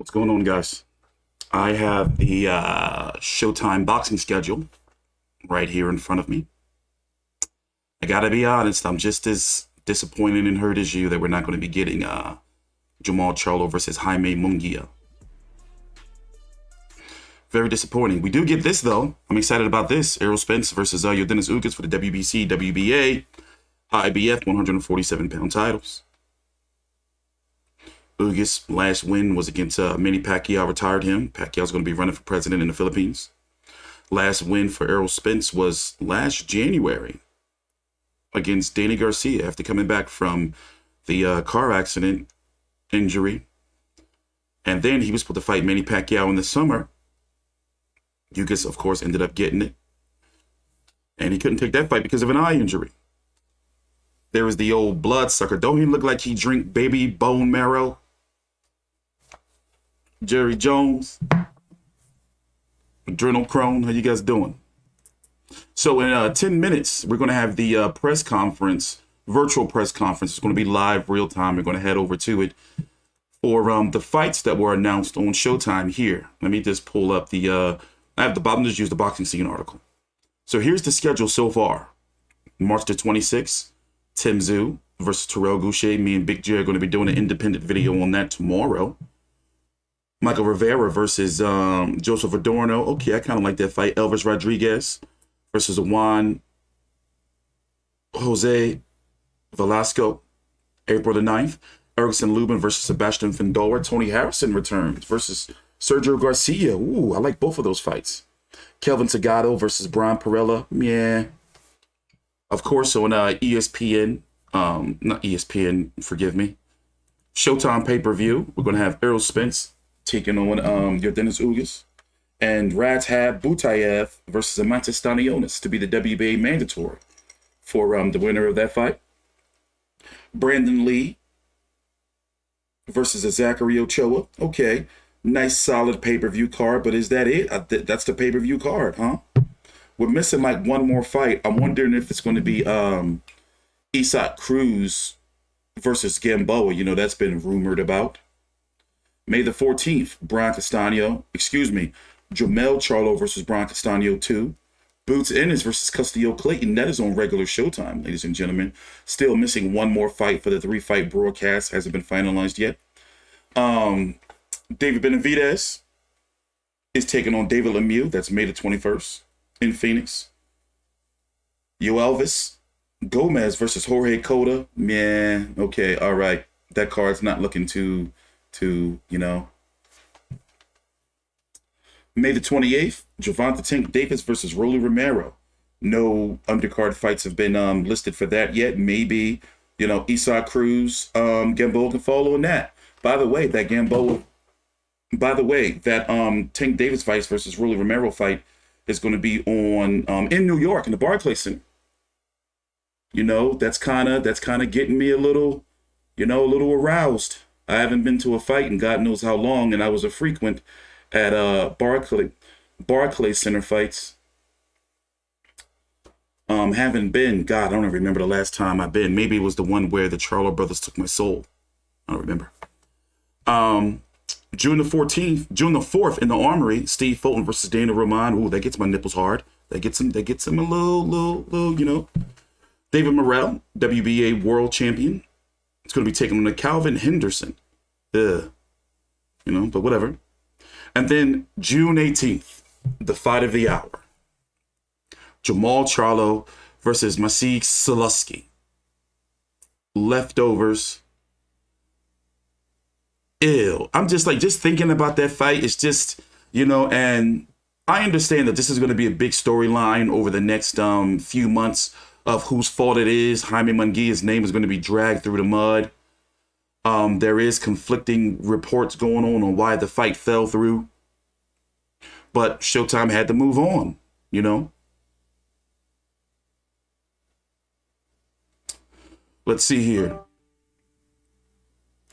What's going on, guys? I have the Showtime boxing schedule right here in front of me. I gotta be honest, I'm just as disappointed and hurt as you that we're not going to be getting Jermall Charlo versus Jaime Munguia. Very disappointing. We do get this, though. I'm excited about this. Errol Spence versus Ugas for the WBC, WBA, IBF 147-pound titles. Ugas' last win was against Manny Pacquiao, retired him. Pacquiao's going to be running for president in the Philippines. Last win for Errol Spence was last January against Danny Garcia after coming back from the car accident injury. And then he was supposed to fight Manny Pacquiao in the summer. Ugas, of course, ended up getting it. And he couldn't take that fight because of an eye injury. There was the old bloodsucker. Don't he look like he drink baby bone marrow? Jerry Jones. Adrenochrome. How you guys doing? So in 10 minutes, we're going to have the press conference, virtual press conference. It's going to be live, real time. We're going to head over to it for the fights that were announced on Showtime here. Let me just pull up the, I have the bottom, just use the boxing scene article. So here's the schedule so far. March the 26th, Tzsyu versus Terrell Gausha. Me and Big J are going to be doing an independent video on that tomorrow. Michael Rivera versus Joseph Adorno. Okay, I kind of like that fight. Elvis Rodriguez versus Juan Jose Velasco. April the 9th. Erickson Lubin versus Sebastian Fundora. Tony Harrison returns versus Sergio Garcia. Ooh, I like both of those fights. Kelvin Salgado versus Brian Perella. Yeah. Of course, on ESPN, not ESPN, forgive me. Showtime pay-per-view. We're going to have Errol Spence taking on Ugas. And Radhab Butayev versus Amanta Stanionis to be the WBA mandatory for the winner of that fight. Brandon Lee versus Zachary Ochoa. Okay, nice solid pay-per-view card, but is that it? That's the pay-per-view card, huh? We're missing like one more fight. I'm wondering if it's going to be Isaac Cruz versus Gamboa. You know, that's been rumored about. May the 14th, Jermell Charlo versus Brian Castano 2. Boots Ennis versus Castillo Clayton. That is on regular Showtime, ladies and gentlemen. Still missing one more fight for the 3-fight broadcast. Hasn't been finalized yet. David Benavidez is taking on David Lemieux. That's May the 21st in Phoenix. Elvis Gomez versus Jorge Cota. Yeah, okay, all right. That card's not looking too, you know. May the 28th, Gervonta Tank Davis versus Romero. No undercard fights have been listed for that yet. Maybe, you know, Isaac Cruz, Gamboa can follow on that. By the way, that Tank Davis fight versus Rolly Romero fight is going to be on in New York in the Barclays Center. You know, that's kind of getting me a little aroused. I haven't been to a fight in God knows how long, and I was a frequent at Barclays Center fights. Haven't been. God, I don't even remember the last time I've been. Maybe it was the one where the Charlo brothers took my soul. I don't remember. June the 4th in the Armory, Steve Fulton versus Dana Roman. Ooh, that gets my nipples hard. That gets him a little, you know. David Morrell, WBA world champion. It's going to be taken on to Calvin Henderson. You know, but whatever. And then June 18th, the fight of the hour. Jermall Charlo versus Maciej. Leftovers. Ew. I'm just thinking about that fight. It's just, you know, and I understand that this is going to be a big storyline over the next few months of whose fault it is. Jaime Munguia's name is going to be dragged through the mud. There is conflicting reports going on why the fight fell through. But Showtime had to move on, you know. Let's see here.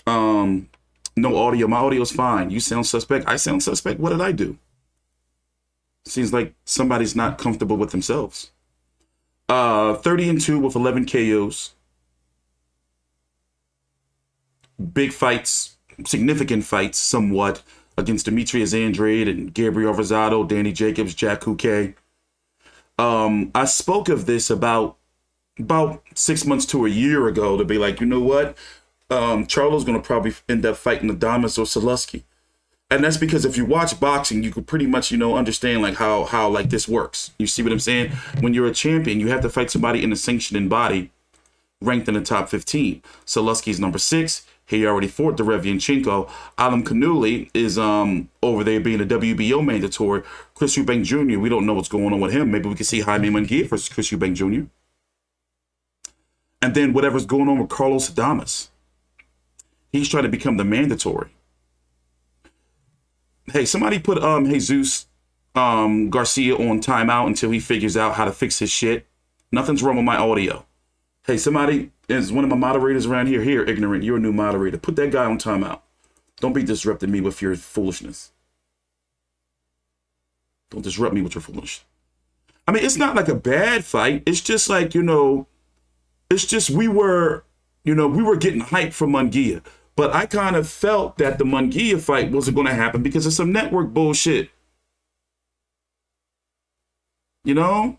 No audio. My audio's fine. You sound suspect. I sound suspect. What did I do? Seems like somebody's not comfortable with themselves. 30-2 with 11 KOs. Big fights, significant fights, somewhat. against Demetrius Andrade and Gabriel Rosado, Danny Jacobs, Jack Couquet. I spoke of this about 6 months to a year ago to be like, you know what? Charlo's going to probably end up fighting Adames or Sulecki. And that's because if you watch boxing, you could pretty much, understand like how like this works. You see what I'm saying? When you're a champion, you have to fight somebody in a sanctioned body ranked in the top 15. Sulecki's number 6. He already fought Derevianchenko. Alim Kanuli is over there being a WBO mandatory. Chris Eubank Jr., we don't know what's going on with him. Maybe we can see Jaime Munguia versus Chris Eubank Jr. And then whatever's going on with Carlos Adames. He's trying to become the mandatory. Hey, somebody put Jesus Garcia on timeout until he figures out how to fix his shit. Nothing's wrong with my audio. Hey, somebody is one of my moderators around here. Here, ignorant, you're a new moderator. Put that guy on timeout. Don't be disrupting me with your foolishness. Don't disrupt me with your foolishness. I mean, it's not like a bad fight. It's just like, it's just we were getting hyped for Munguia. But I kind of felt that the Munguia fight wasn't going to happen because of some network bullshit. It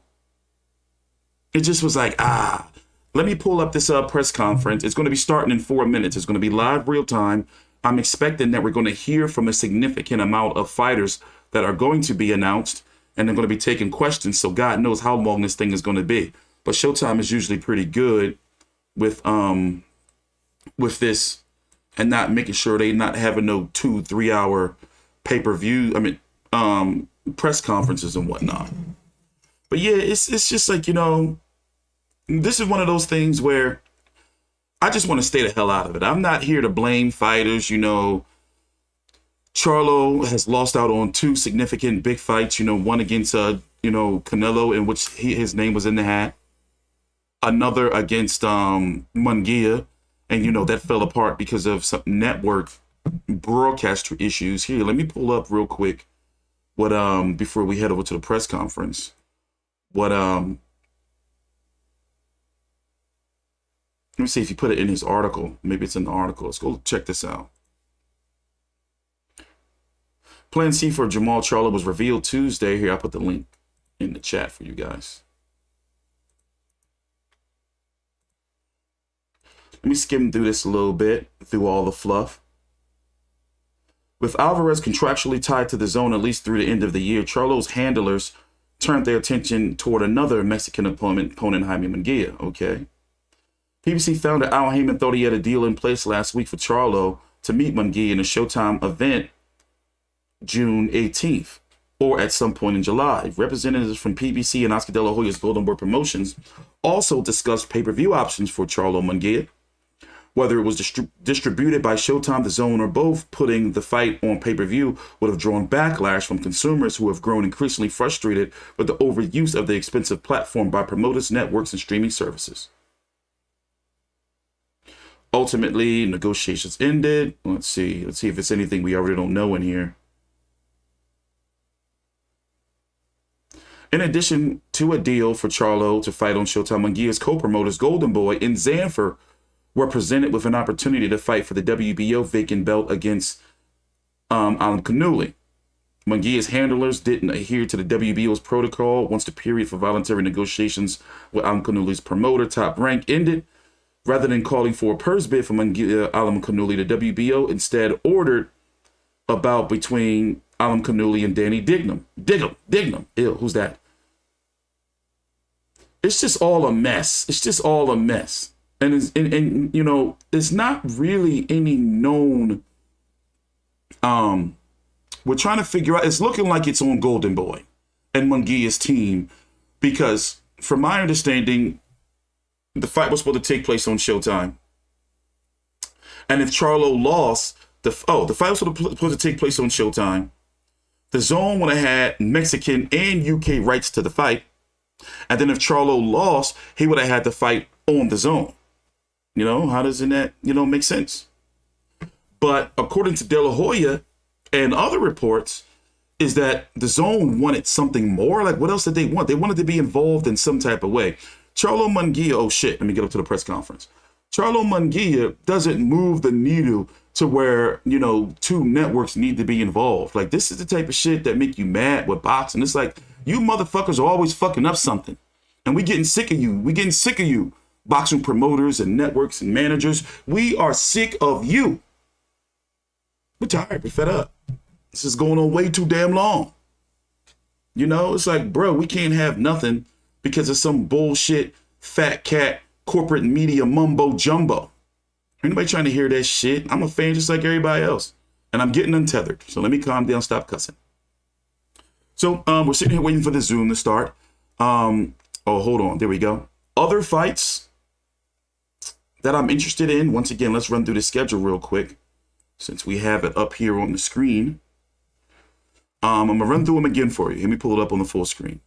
just was like, let me pull up this press conference. It's going to be starting in 4 minutes. It's going to be live real time. I'm expecting that we're going to hear from a significant amount of fighters that are going to be announced, and they're going to be taking questions. So God knows how long this thing is going to be. But Showtime is usually pretty good with this and not making sure they not having no 2-3 hour pay-per-view. Press conferences and whatnot. But yeah, it's just like, this is one of those things where I just want to stay the hell out of it. I'm not here to blame fighters. Charlo has lost out on 2 significant big fights, one against, Canelo, in which his name was in the hat. Another against Munguia. And, that fell apart because of some network broadcast issues. Here, let me pull up real quick what, before we head over to the press conference. What, let me see if you put it in his article. Maybe it's in the article. Let's go check this out. Plan C for Jermall Charlo was revealed Tuesday. Here, I'll put the link in the chat for you guys. Let me skim through this a little bit, through all the fluff. With Alvarez contractually tied to the zone at least through the end of the year, Charlo's handlers turned their attention toward another Mexican opponent, Jaime Munguia. Okay. PBC founder Al Heyman thought he had a deal in place last week for Charlo to meet Munguia in a Showtime event June 18th, or at some point in July. Representatives from PBC and Oscar De La Hoya's Golden Boy Promotions also discussed pay-per-view options for Charlo Munguia. Whether it was distributed by Showtime, DAZN, or both, putting the fight on pay-per-view would have drawn backlash from consumers who have grown increasingly frustrated with the overuse of the expensive platform by promoters, networks, and streaming services. Ultimately, negotiations ended. Let's see if it's anything we already don't know in here. In addition to a deal for Charlo to fight on Showtime, Munguia's co-promoters Golden Boy and Zanfer were presented with an opportunity to fight for the WBO vacant belt against Alim Kanuli. Munguia's handlers didn't adhere to the WBO's protocol once the period for voluntary negotiations with Alim Kanuli's promoter, Top Rank, ended. Rather than calling for a purse bid from Alim Kanuli, the WBO instead ordered a bout between Alim Kanuli and Danny Dignam. Dignam. Ew, who's that? It's just all a mess. And it's not really any known. We're trying to figure out. It's looking like it's on Golden Boy and Munguia's team, because from my understanding, the fight was supposed to take place on Showtime. And if Charlo lost, the fight was supposed to take place on Showtime. The zone would have had Mexican and UK rights to the fight. And then if Charlo lost, he would have had the fight on the zone. How doesn't that, make sense? But according to De La Hoya and other reports, is that the zone wanted something more. Like, what else did they want? They wanted to be involved in some type of way. Charlo Munguia, oh shit, let me get up to the press conference. Charlo Munguia doesn't move the needle to where, you know, two networks need to be involved. Like, this is the type of shit that make you mad with boxing. It's like, you motherfuckers are always fucking up something. And we getting sick of you. We getting sick of you. Boxing promoters and networks and managers. We are sick of you. We're tired. We're fed up. This is going on way too damn long. You know, it's like, bro, we can't have nothing because of some bullshit, fat cat, corporate media mumbo jumbo. Anybody trying to hear that shit? I'm a fan just like everybody else. And I'm getting untethered. So let me calm down, stop cussing. So we're sitting here waiting for the Zoom to start. Oh, hold on. There we go. Other fights that I'm interested in. Once again, let's run through the schedule real quick since we have it up here on the screen. I'm going to run through them again for you. Let me pull it up on the full screen.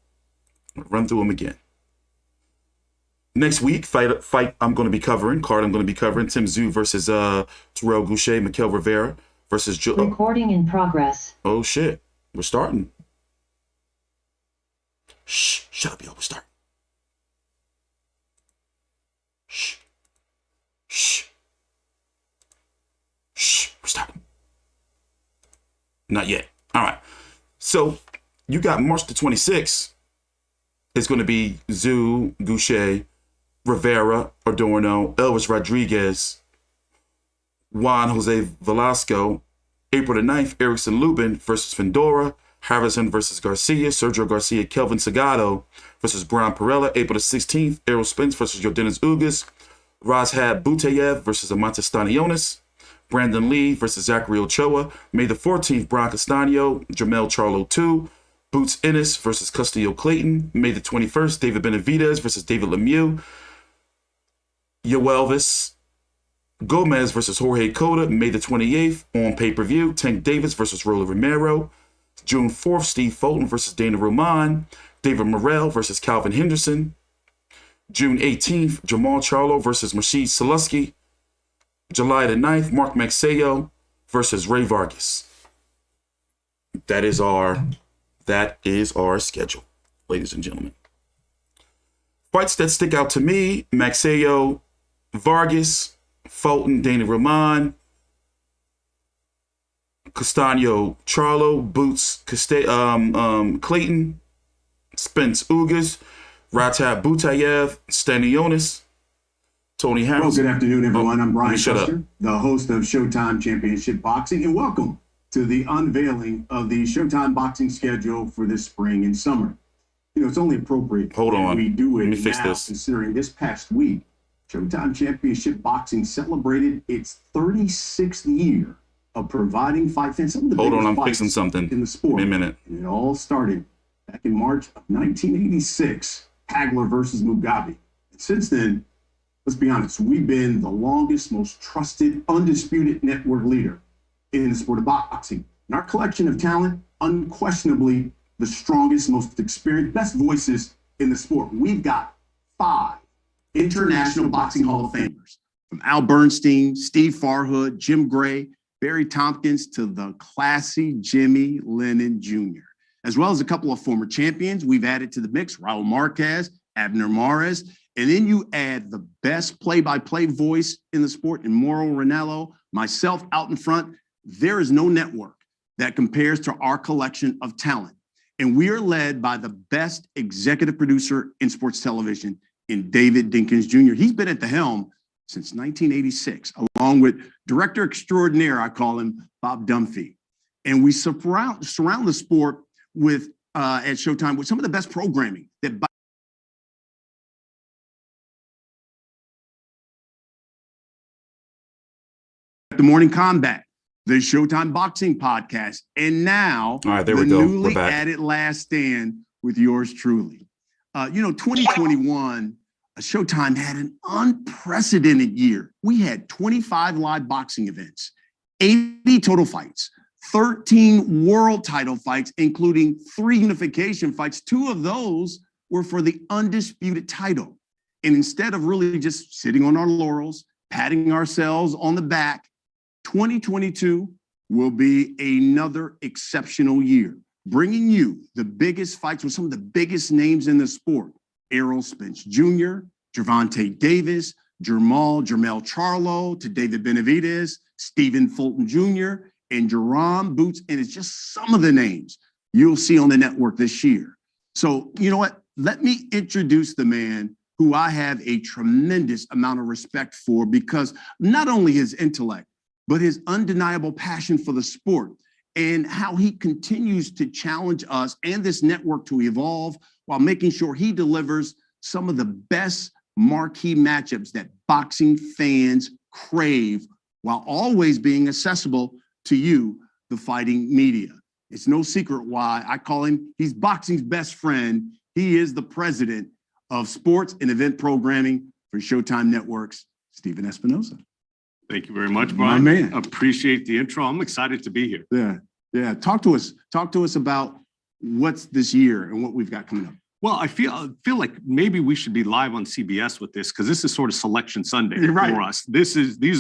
Run through them again. Next week, fight I'm going to be covering. Card I'm going to be covering. Tzsyu versus Dirrell Gausha, Miguel Rivera versus Recording in progress. Oh, shit. We're starting. Shh. Shut up, yo. We're starting. Shh. Shh. Shh. We're starting. Not yet. All right. So you got March the 26th. It's going to be Tzsyu, Gausha, Rivera, Adorno, Elvis Rodriguez, Juan Jose Velasco. April the 9th, Erickson Lubin versus Fundora, Harrison versus Garcia, Sergio Garcia, Kelvin Salgado versus Brian Perella. April the 16th, Errol Spence versus Yordenis Ugas, Razhab Butayev versus Amanta Stanionis, Brandon Lee versus Zachary Ochoa. May the 14th, Brian Castano, Jermell Charlo 2, Boots Ennis versus Castillo Clayton. May the 21st, David Benavidez versus David Lemieux. Yoelvis Gomez versus Jorge Cota. May the 28th, on pay-per-view, Tank Davis versus Romero. June 4th, Steve Fulton versus Dana Roman. David Morrell versus Calvin Henderson. June 18th, Jermall Charlo versus Maciej Sulecki. July the 9th, Mark Maxello versus Ray Vargas. That is our schedule, ladies and gentlemen. Fights that stick out to me: Maxello, Vargas, Fulton, Dana Roman, Castano, Charlo, Boots, Clayton, Spence Ugas, Razhab Butayev, Stanionis, Tony Harris. Well, good afternoon, everyone. I'm Brian Custer, the host of Showtime Championship Boxing, and welcome to the unveiling of the Showtime boxing schedule for this spring and summer. You know, it's only appropriate we do it now, considering this past week, Showtime Championship Boxing celebrated its 36th year of providing fight fans some of the biggest I'm fights fixing something in the sport. Wait a minute. And it all started back in March of 1986, Hagler versus Mugabe. And since then, let's be honest, we've been the longest, most trusted, undisputed network leader in the sport of boxing. And our collection of talent, unquestionably the strongest, most experienced, best voices in the sport. We've got 5 International Boxing Hall of Famers, from Al Bernstein, Steve Farhood, Jim Gray, Barry Tompkins, to the classy Jimmy Lennon Jr., as well as a couple of former champions. We've added to the mix Raul Marquez, Abner Mares, and then you add the best play-by-play voice in the sport in Mauro Ranallo, myself out in front. There is no network that compares to our collection of talent. And we are led by the best executive producer in sports television, in David Dinkins Jr. He's been at the helm since 1986, along with director extraordinaire, I call him, Bob Dunphy. And we surround the sport with, at Showtime, with some of the best programming that The Morning Combat, the Showtime Boxing Podcast, and now the newly added Last Stand with yours truly. 2021, Showtime had an unprecedented year. We had 25 live boxing events, 80 total fights, 13 world title fights, including 3 unification fights. 2 of those were for the undisputed title. And instead of really just sitting on our laurels, patting ourselves on the back, 2022 will be another exceptional year, bringing you the biggest fights with some of the biggest names in the sport. Errol Spence Jr., Gervonta Davis, Jermell Charlo to David Benavidez, Stephen Fulton Jr., and Jerome Boots. And it's just some of the names you'll see on the network this year. So, you know what? Let me introduce the man who I have a tremendous amount of respect for, because not only his intellect, but his undeniable passion for the sport and how he continues to challenge us and this network to evolve while making sure he delivers some of the best marquee matchups that boxing fans crave, while always being accessible to you, the fighting media. It's no secret why I call him, he's boxing's best friend. He is the president of sports and event programming for Showtime Networks, Stephen Espinosa. Thank you very much, Brian. My man. Appreciate the intro. I'm excited to be here. Yeah. Talk to us about what's this year and what we've got coming up. Well, I feel like maybe we should be live on CBS with this, because this is sort of Selection Sunday You're right. for us. These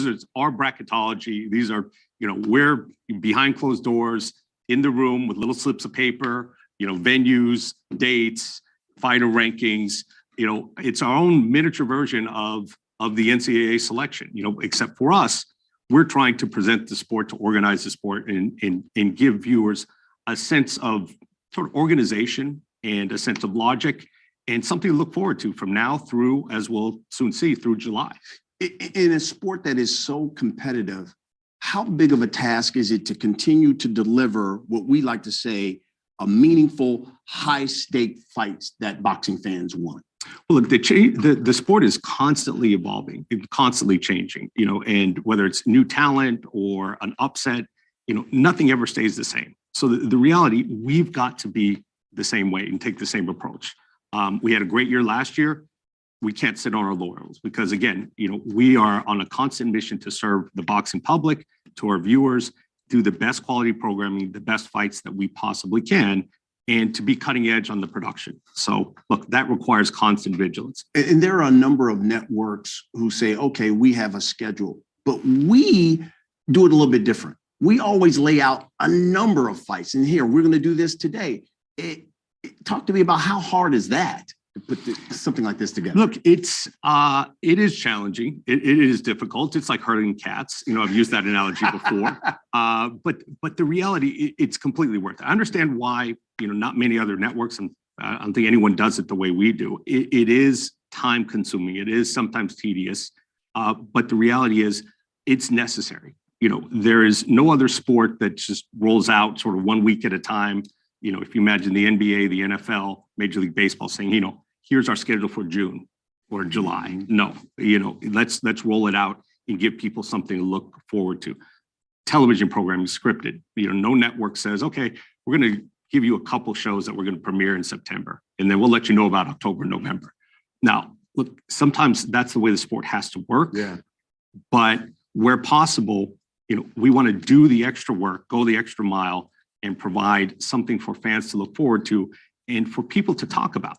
are our bracketology. These are, we're behind closed doors in the room with little slips of paper, venues, dates, fighter rankings. It's our own miniature version of the NCAA selection, except for us, we're trying to present the sport, to organize the sport, and give viewers a sense of sort of organization and a sense of logic and something to look forward to from now through, as we'll soon see, through July. In a sport that is so competitive, how big of a task is it to continue to deliver what we like to say a meaningful, high-stake fights that boxing fans want? Well, look, the sport is constantly evolving, constantly changing, and whether it's new talent or an upset, nothing ever stays the same. So the reality, we've got to be the same way and take the same approach. We had a great year last year. We can't sit on our laurels, because again, we are on a constant mission to serve the boxing public, to our viewers, do the best quality programming, the best fights that we possibly can, and to be cutting edge on the production. So look, that requires constant vigilance. And there are a number of networks who say, okay, we have a schedule, but we do it a little bit different. We always lay out a number of fights, and here, we're gonna do this today. Talk to me about how hard is that to put something like this together? Look, it is challenging. It is difficult. It's like herding cats. I've used that analogy before. But the reality, it's completely worth it. I understand why, not many other networks, and I don't think anyone does it the way we do. It is time consuming. It is sometimes tedious. But the reality is it's necessary. There is no other sport that just rolls out sort of 1 week at a time. If you imagine the NBA, the NFL, Major League Baseball saying, here's our schedule for June or July. No, let's roll it out and give people something to look forward to. Television programming is scripted. No network says, okay, we're going to give you a couple shows that we're going to premiere in September, and then we'll let you know about October, November. Now, look, sometimes that's the way the sport has to work. Yeah. But where possible, we want to do the extra work, go the extra mile, and provide something for fans to look forward to and for people to talk about.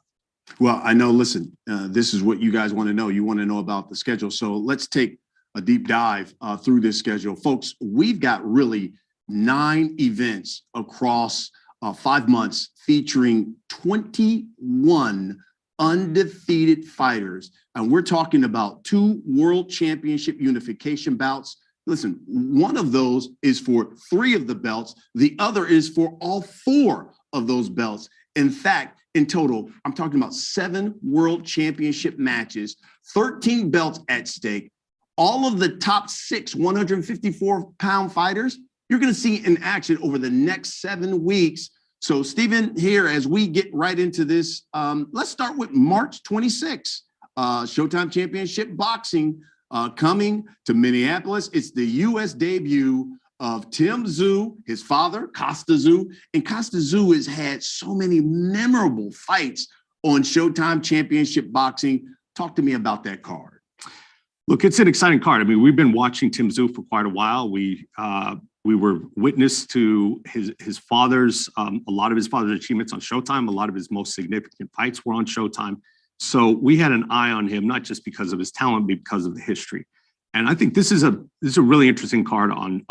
Well, I know, listen, this is what you guys want to know. You want to know about the schedule. So let's take a deep dive through this schedule. Folks, we've got really 9 events across 5 months featuring 21 undefeated fighters. And we're talking about 2 world championship unification bouts. Listen, one of those is for 3 of the belts. The other is for all 4 of those belts. In fact, in total, I'm talking about 7 world championship matches, 13 belts at stake. All of the top 6 154-pound fighters, you're going to see in action over the next 7 weeks. So, Stephen, here, as we get right into this, let's start with March 26th, Showtime Championship Boxing. Coming to Minneapolis. It's the U.S. debut of Tzsyu, his father, Tzsyu. And Tzsyu has had so many memorable fights on Showtime Championship Boxing. Talk to me about that card. Look, it's an exciting card. I mean, we've been watching Tzsyu for quite a while. We were witness to his father's, a lot of his father's achievements on Showtime. A lot of his most significant fights were on Showtime. So we had an eye on him, not just because of his talent, but because of the history. And I think this is a really interesting card on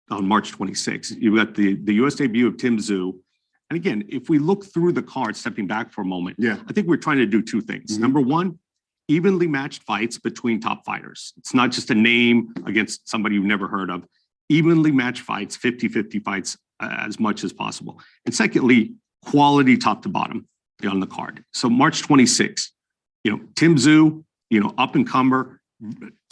March 26th. You've got the U.S. debut of Tzsyu. And again, if we look through the card, stepping back for a moment, I think we're trying to do 2 things. Number one, evenly matched fights between top fighters. It's not just a name against somebody you've never heard of. Evenly matched fights, 50-50 fights as much as possible. And secondly, quality top to bottom on the card. So March 26th, Tim Tzsyu, up and comer,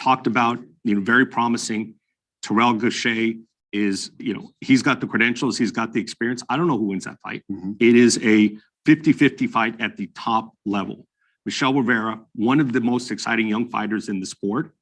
talked about, very promising. Terrell Gausha is, he's got the credentials, he's got the experience. I don't know who wins that fight. It is a 50-50 fight at the top level. Michel Rivera, one of the most exciting young fighters in the sport,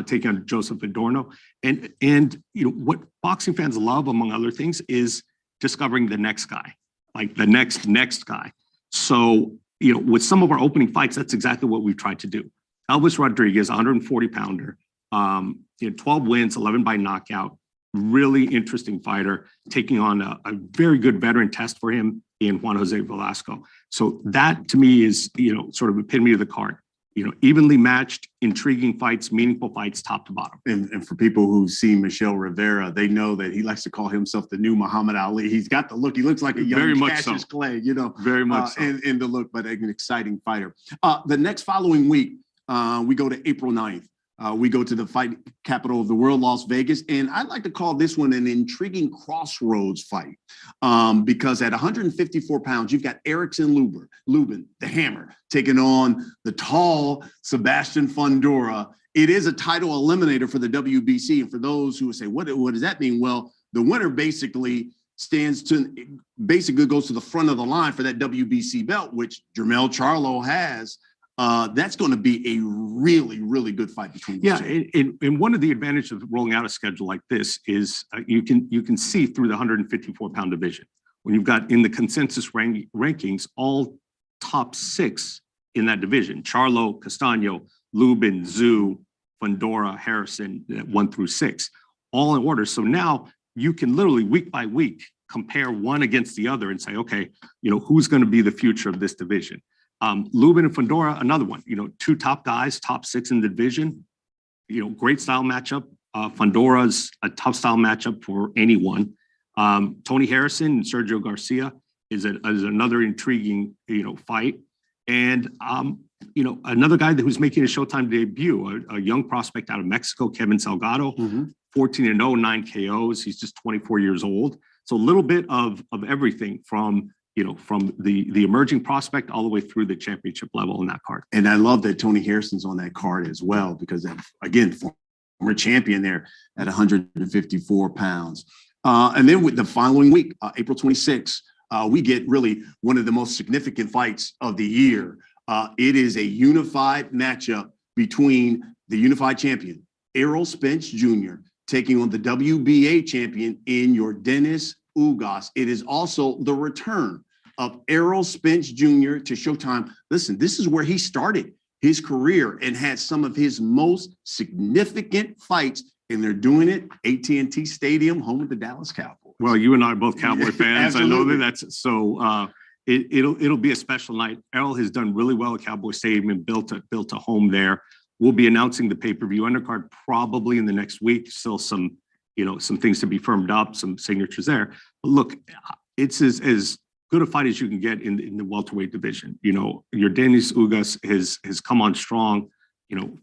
taking on Joseph Adorno. And what boxing fans love, among other things, is discovering the next guy, like the next guy. So, with some of our opening fights, that's exactly what we've tried to do. Elvis Rodriguez, 140-pounder, 12 wins, 11 by knockout, really interesting fighter, taking on a very good veteran test for him in Juan Jose Velasco. So that, to me, is, sort of epitome of the card. Evenly matched, intriguing fights, meaningful fights, top to bottom. And for people who've seen Michel Rivera, they know that he likes to call himself the new Muhammad Ali. He's got the look. He looks like a young Cassius Clay, Very much so. In the look, but an exciting fighter. The next following week, we go to April 9th. We go to the fight capital of the world, Las Vegas. And I'd like to call this one an intriguing crossroads fight because at 154 pounds, you've got Erickson Lubin, the hammer, taking on the tall Sebastian Fundora. It is a title eliminator for the WBC. And for those who would say, what does that mean? Well, the winner basically goes to the front of the line for that WBC belt, which Jermell Charlo has. That's going to be a really, really good fight between these two. And one of the advantages of rolling out a schedule like this is you can see through the 154-pound division. When you've got in the consensus rankings, all top 6 in that division, Charlo, Castano, Lubin, Tzsyu, Fundora, Harrison, 1 through 6, all in order. So now you can literally week by week compare one against the other and say, okay, who's going to be the future of this division? Lubin and Fundora, another one, 2 top guys, top 6 in the division, great style matchup. Fundora's a tough style matchup for anyone. Tony Harrison and Sergio Garcia is another intriguing, fight. And, another guy who's making a Showtime debut, a young prospect out of Mexico, Kevin Salgado, 14-0, 9 KOs. He's just 24 years old. So a little bit of everything from the emerging prospect all the way through the championship level in that card. And I love that Tony Harrison's on that card as well, because again, former champion there at 154 pounds. And then with the following week, April 26th, we get really one of the most significant fights of the year. It is a unified matchup between the unified champion, Errol Spence Jr., taking on the WBA champion in your Ennis Ugas. It is also the return of Errol Spence Jr. to Showtime. Listen, this is where he started his career and had some of his most significant fights, and they're doing it AT&T Stadium, home of the Dallas Cowboys. Well, you and I are both Cowboy fans. I know that's so. It'll be a special night. Errol has done really well at Cowboy Stadium and built a home there. We'll be announcing the pay-per-view undercard probably in the next week. Still some things to be firmed up, some signatures there. But look, it's as good a fight as you can get in the welterweight division. Your Ennis Ugas has come on strong.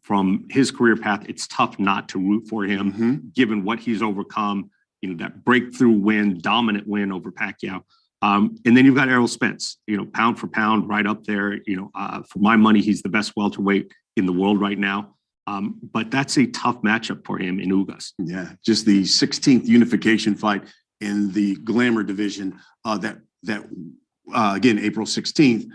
From his career path, it's tough not to root for him, given what he's overcome. That breakthrough win, dominant win over Pacquiao. And then you've got Errol Spence. Pound for pound, right up there. For my money, he's the best welterweight in the world right now. But that's a tough matchup for him in Ugas. Yeah, just the 16th unification fight in the Glamour division. Again, April 16th,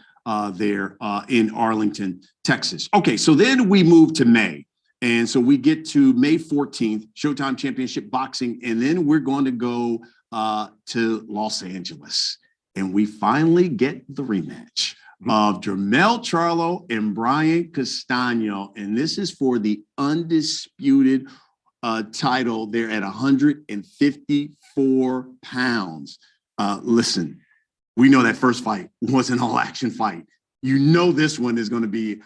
there in Arlington, Texas. Okay, so then we move to May. And so we get to May 14th, Showtime Championship Boxing, and then we're going to go to Los Angeles. And we finally get the rematch of Jermell Charlo and Brian Castano. And this is for the undisputed title there at 154 pounds. Listen, we know that first fight was an all-action fight. This one is going to be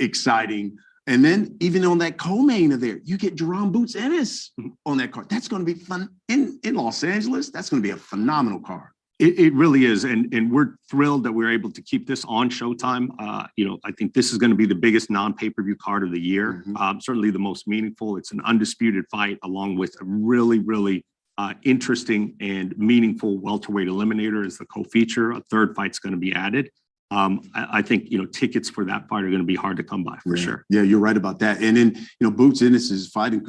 exciting. And then even on that co-main of there, you get Jerome Boots Ennis on that card. That's going to be fun in Los Angeles. That's going to be a phenomenal card. It really is, and we're thrilled that we're able to keep this on Showtime. I think this is going to be the biggest non-pay-per-view card of the year. Certainly the most meaningful. It's an undisputed fight, along with a really, really interesting and meaningful welterweight eliminator as the co-feature. A third fight's going to be added. I think tickets for that fight are going to be hard to come by for sure. Yeah, you're right about that. And then Boots Ennis is fighting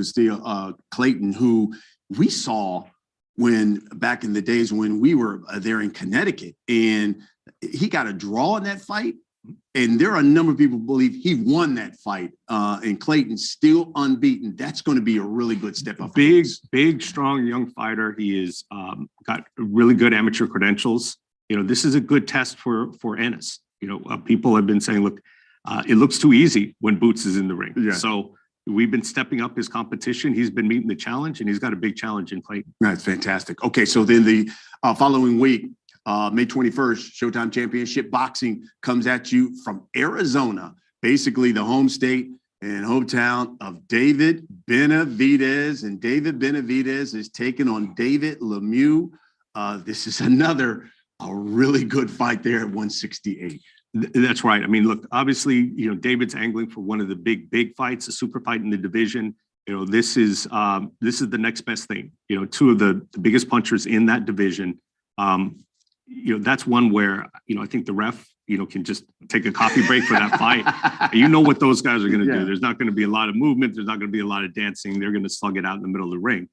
Clayton, who we saw back in the days when we were there in Connecticut, and he got a draw in that fight. And there are a number of people who believe he won that fight, and Clayton's still unbeaten. That's going to be a really good step up. Big, strong young fighter. He is got really good amateur credentials. This is a good test for Ennis. People have been saying, look, it looks too easy when Boots is in the ring. Yeah. So we've been stepping up his competition. He's been meeting the challenge, and he's got a big challenge in Clayton. That's fantastic. Okay, so then the following week, May 21st, Showtime Championship Boxing comes at you from Arizona, basically the home state and hometown of David Benavidez. And David Benavidez is taking on David Lemieux. This is a really good fight there at 168. That's right. I mean, look, obviously, David's angling for one of the big fights, a super fight in the division. This is the next best thing. Two of the biggest punchers in that division. That's one where, I think the ref, can just take a coffee break for that fight. What those guys are going to do. There's not going to be a lot of movement. There's not going to be a lot of dancing. They're going to slug it out in the middle of the ring.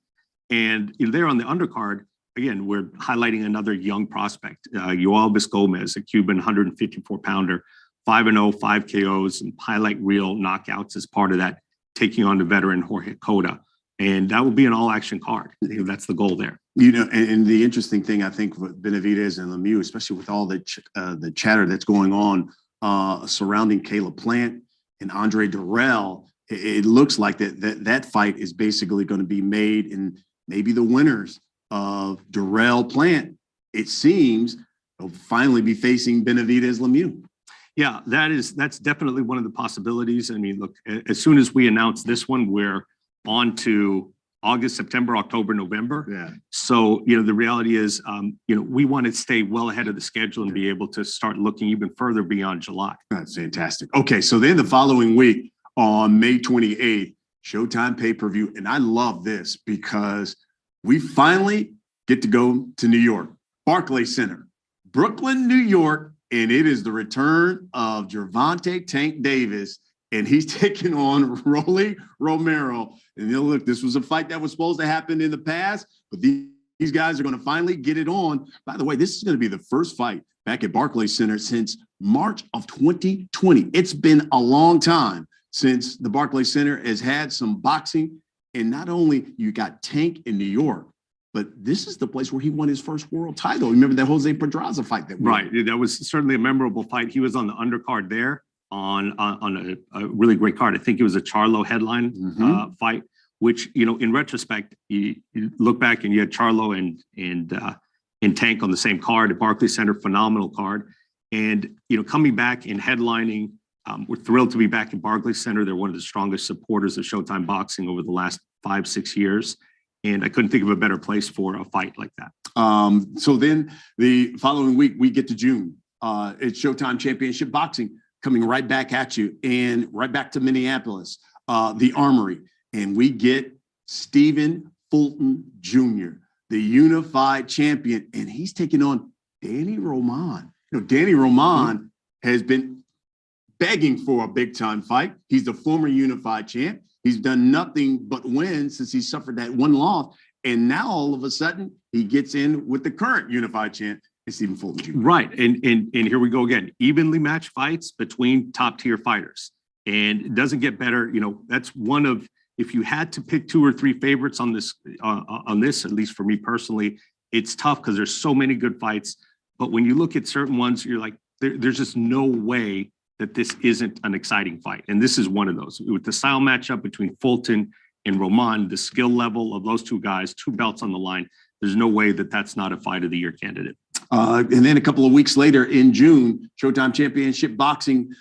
And there on the undercard, again, we're highlighting another young prospect, Yoel Gomez, a Cuban 154-pounder, 5-0, 5 KOs, and highlight reel knockouts as part of that, taking on the veteran Jorge Cota. And that will be an all-action card. That's the goal there. And the interesting thing, I think, with Benavidez and Lemieux, especially with all the chatter that's going on surrounding Caleb Plant and Andre Dirrell, it looks like that fight is basically going to be made, and maybe the winners of Dirrell Plant, it seems, will finally be facing Benavidez Lemieux. Yeah, that's definitely one of the possibilities. I mean, look, as soon as we announce this one, we're on to August, September, October, November. Yeah. So, the reality is, we want to stay well ahead of the schedule and be able to start looking even further beyond July. That's fantastic. Okay, so then the following week on May 28th, Showtime pay-per-view. And I love this because we finally get to go to New York, Barclays Center, Brooklyn, New York, and it is the return of Gervonta Tank Davis, and he's taking on Rolly Romero. And look, this was a fight that was supposed to happen in the past, but these guys are going to finally get it on. By the way, this is going to be the first fight back at Barclays Center since March of 2020. It's been a long time since the Barclays Center has had some boxing. And not only you got Tank in New York, but this is the place where he won his first world title. Remember that Jose Pedraza fight that right? That was certainly a memorable fight. He was on the undercard there on a really great card. I think it was a Charlo headline fight, which in retrospect, you look back and you had Charlo and Tank on the same card at Barclays Center, phenomenal card, and coming back and headlining. We're thrilled to be back at Barclays Center. They're one of the strongest supporters of Showtime Boxing over the last 5-6 years. And I couldn't think of a better place for a fight like that. So then the following week, we get to June. It's Showtime Championship Boxing coming right back at you, and right back to Minneapolis, the Armory. And we get Stephen Fulton Jr., the unified champion, and he's taking on Danny Roman. Danny Roman has been begging for a big-time fight. He's the former unified champ. He's done nothing but win since he suffered that one loss. And now all of a sudden he gets in with the current unified champ, Stephen Fulton Jr. Right. And here we go again. Evenly matched fights between top-tier fighters. And it doesn't get better. That's one of, if you had to pick 2 or 3 favorites on this, at least for me personally, it's tough because there's so many good fights. But when you look at certain ones, you're like, there's just no way that this isn't an exciting fight. And this is one of those. With the style matchup between Fulton and Roman, the skill level of those two guys, 2 belts on the line, there's no way that that's not a fight of the year candidate. And then a couple of weeks later in June, Showtime Championship Boxing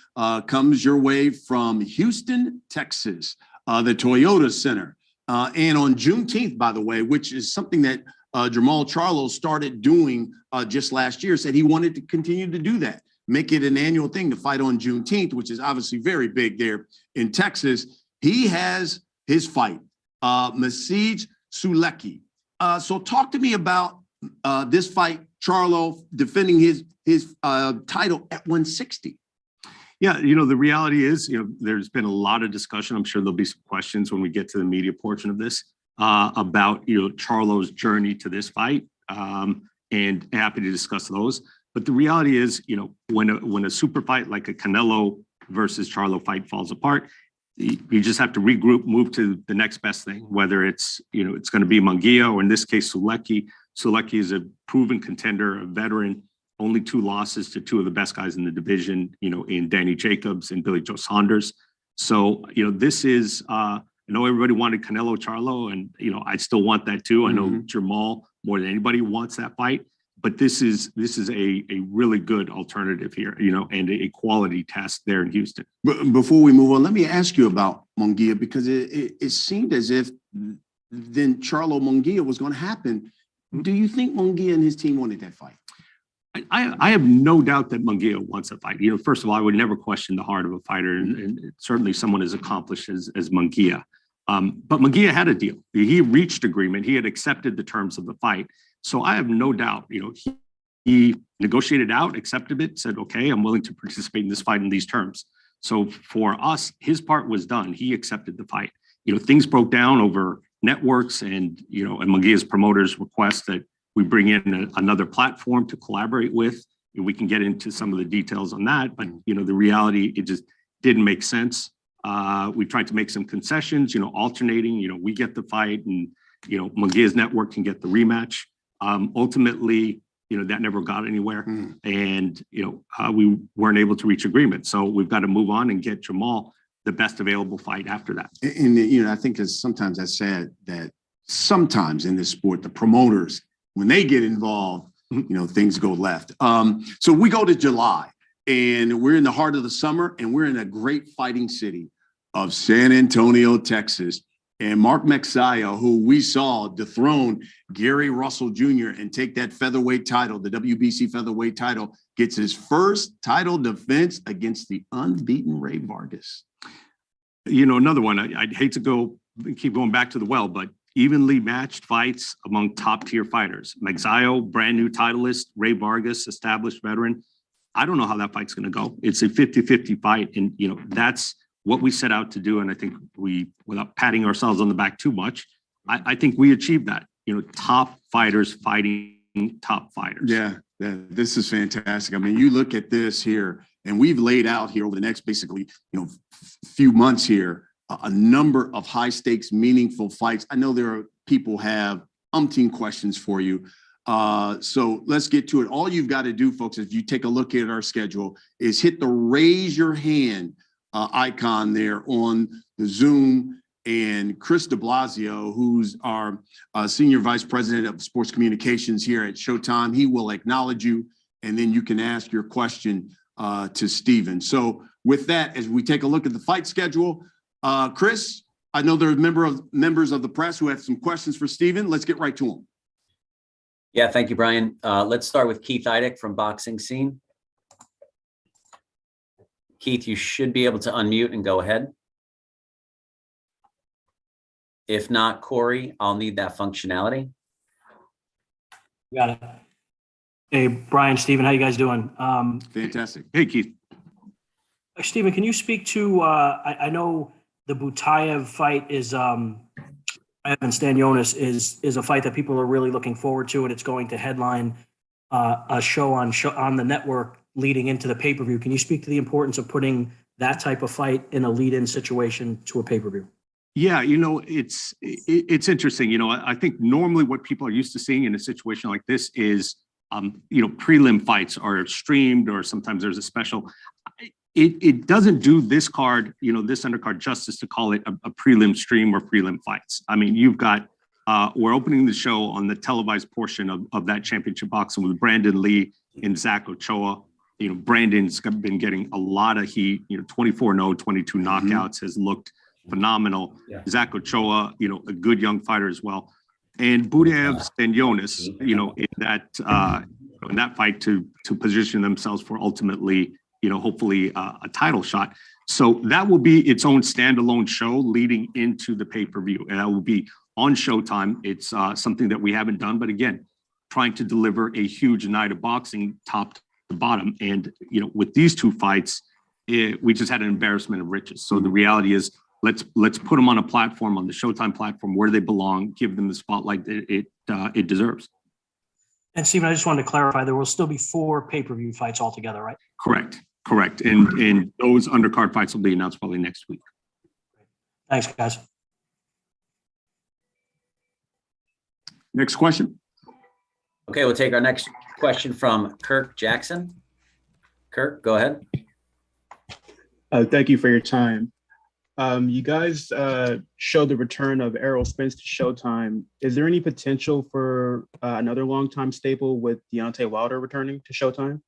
comes your way from Houston, Texas, the Toyota Center. And on Juneteenth, by the way, which is something that Jermall Charlo started doing just last year, said he wanted to continue to do that, make it an annual thing to fight on Juneteenth, which is obviously very big there in Texas. He has his fight, Maciej Sulecki. So talk to me about this fight, Charlo defending his title at 160. Yeah, the reality is, there's been a lot of discussion. I'm sure there'll be some questions when we get to the media portion of this about, Charlo's journey to this fight, and happy to discuss those. But the reality is, when a super fight like a Canelo versus Charlo fight falls apart, you just have to regroup, move to the next best thing, whether it's, it's going to be Munguia or in this case, Sulecki. Sulecki is a proven contender, a veteran, only 2 losses to 2 of the best guys in the division, in Danny Jacobs and Billy Joe Saunders. So, this is, I know everybody wanted Canelo Charlo, and, I still want that too. I know Jermall more than anybody wants that fight, but this is a really good alternative here, and a quality test there in Houston. But before we move on, let me ask you about Munguia, because it seemed as if then Charlo Munguia was going to happen. Do you think Munguia and his team wanted that fight? I have no doubt that Munguia wants a fight. First of all, I would never question the heart of a fighter, and certainly someone as accomplished as Munguia. But Munguia had a deal. He reached agreement. He had accepted the terms of the fight. So I have no doubt, he negotiated out, accepted it, said, okay, I'm willing to participate in this fight in these terms. So for us, his part was done. He accepted the fight. Things broke down over networks and Munguia's promoters request that we bring in another platform to collaborate with. We can get into some of the details on that, but the reality, it just didn't make sense. We tried to make some concessions, alternating, we get the fight and, Munguia's network can get the rematch. Ultimately, that never got anywhere. And, we weren't able to reach agreement. So we've got to move on and get Jermall the best available fight after that. And, I think sometimes that's sad that sometimes in this sport, the promoters, when they get involved, things go left. So we go to July, and we're in the heart of the summer, and we're in a great fighting city of San Antonio, Texas. And Mark Maxayo, who we saw dethrone Gary Russell Jr. and take that featherweight title, the WBC featherweight title, gets his first title defense against the unbeaten Ray Vargas. Another one, I'd hate to keep going back to the well, but evenly matched fights among top-tier fighters. Magsayo, brand new titleist, Ray Vargas, established veteran. I don't know how that fight's going to go. It's a 50-50 fight, and that's what we set out to do. And I think we, without patting ourselves on the back too much, I think we achieved that. Top fighters fighting top fighters. Yeah, this is fantastic. I mean, you look at this here, and we've laid out here over the next basically, few months here, a number of high stakes, meaningful fights. I know there are people have umpteen questions for you. So let's get to it. All you've got to do, folks, if you take a look at our schedule, is hit the raise your hand icon there on the Zoom. And Chris de Blasio, who's our senior vice president of sports communications here at Showtime, he will acknowledge you, and then you can ask your question to Steven. So with that, as we take a look at the fight schedule, Chris, I know there are members of the press who have some questions for Steven. Let's get right to them. Yeah, thank you, Brian. Let's start with Keith Eidick from Boxing Scene. Keith, you should be able to unmute and go ahead. If not, Corey, I'll need that functionality. Got it. Hey, Brian, Steven, how you guys doing? Fantastic. Hey, Keith. Steven, can you speak to, I know the Butayev fight is, Evan Stanionis is a fight that people are really looking forward to, and it's going to headline a show on the network leading into the pay-per-view. Can you speak to the importance of putting that type of fight in a lead-in situation to a pay-per-view? Yeah, it's interesting. I think normally what people are used to seeing in a situation like this is, prelim fights are streamed, or sometimes there's a special. It doesn't do this card, this undercard justice to call it a prelim stream or prelim fights. I mean, you've got, we're opening the show on the televised portion of that championship boxing with Brandon Lee and Zach Ochoa. Brandon's been getting a lot of heat, 24-0, 22 knockouts, has looked phenomenal. Yeah. Zach Ochoa, a good young fighter as well. And Budev and Jonas, in that fight to position themselves for ultimately, hopefully a title shot. So that will be its own standalone show leading into the pay-per-view, and that will be on Showtime. It's something that we haven't done, but again, trying to deliver a huge night of boxing top to bottom. And, with these two fights, we just had an embarrassment of riches. So the reality is, let's put them on a platform, on the Showtime platform where they belong, give them the spotlight that it deserves. And Stephen, I just wanted to clarify, there will still be 4 pay-per-view fights altogether, right? Correct. And those undercard fights will be announced probably next week. Thanks, guys. Next question. Okay, we'll take our next question from Kirk Jackson. Kirk, go ahead. Thank you for your time. You guys showed the return of Errol Spence to Showtime. Is there any potential for another longtime staple with Deontay Wilder returning to Showtime?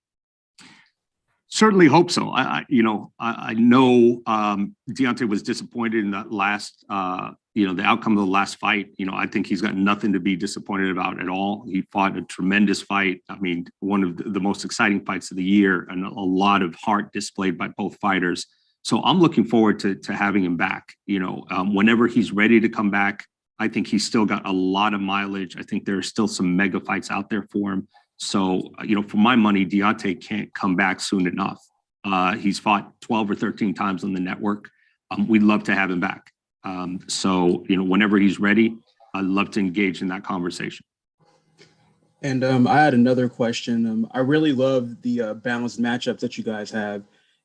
Certainly hope so. I know Deontay was disappointed in that last, the outcome of the last fight. I think he's got nothing to be disappointed about at all. He fought a tremendous fight. I mean, one of the most exciting fights of the year, and a lot of heart displayed by both fighters. So I'm looking forward to having him back. Whenever he's ready to come back, I think he's still got a lot of mileage. I think there are still some mega fights out there for him. So, for my money, Deontay can't come back soon enough. He's fought 12 or 13 times on the network. We'd love to have him back. So, whenever he's ready, I'd love to engage in that conversation. And I had another question. I really love the balanced matchups that you guys have.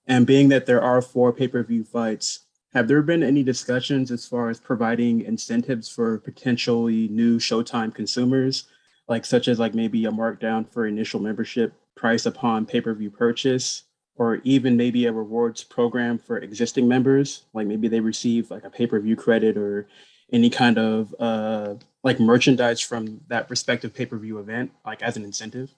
And being that there are 4 pay-per-view fights, have there been any discussions as far as providing incentives for potentially new Showtime consumers, such as maybe a markdown for initial membership price upon pay-per-view purchase, or even maybe a rewards program for existing members? Maybe they receive a pay-per-view credit or any kind of merchandise from that respective pay-per-view event, as an incentive?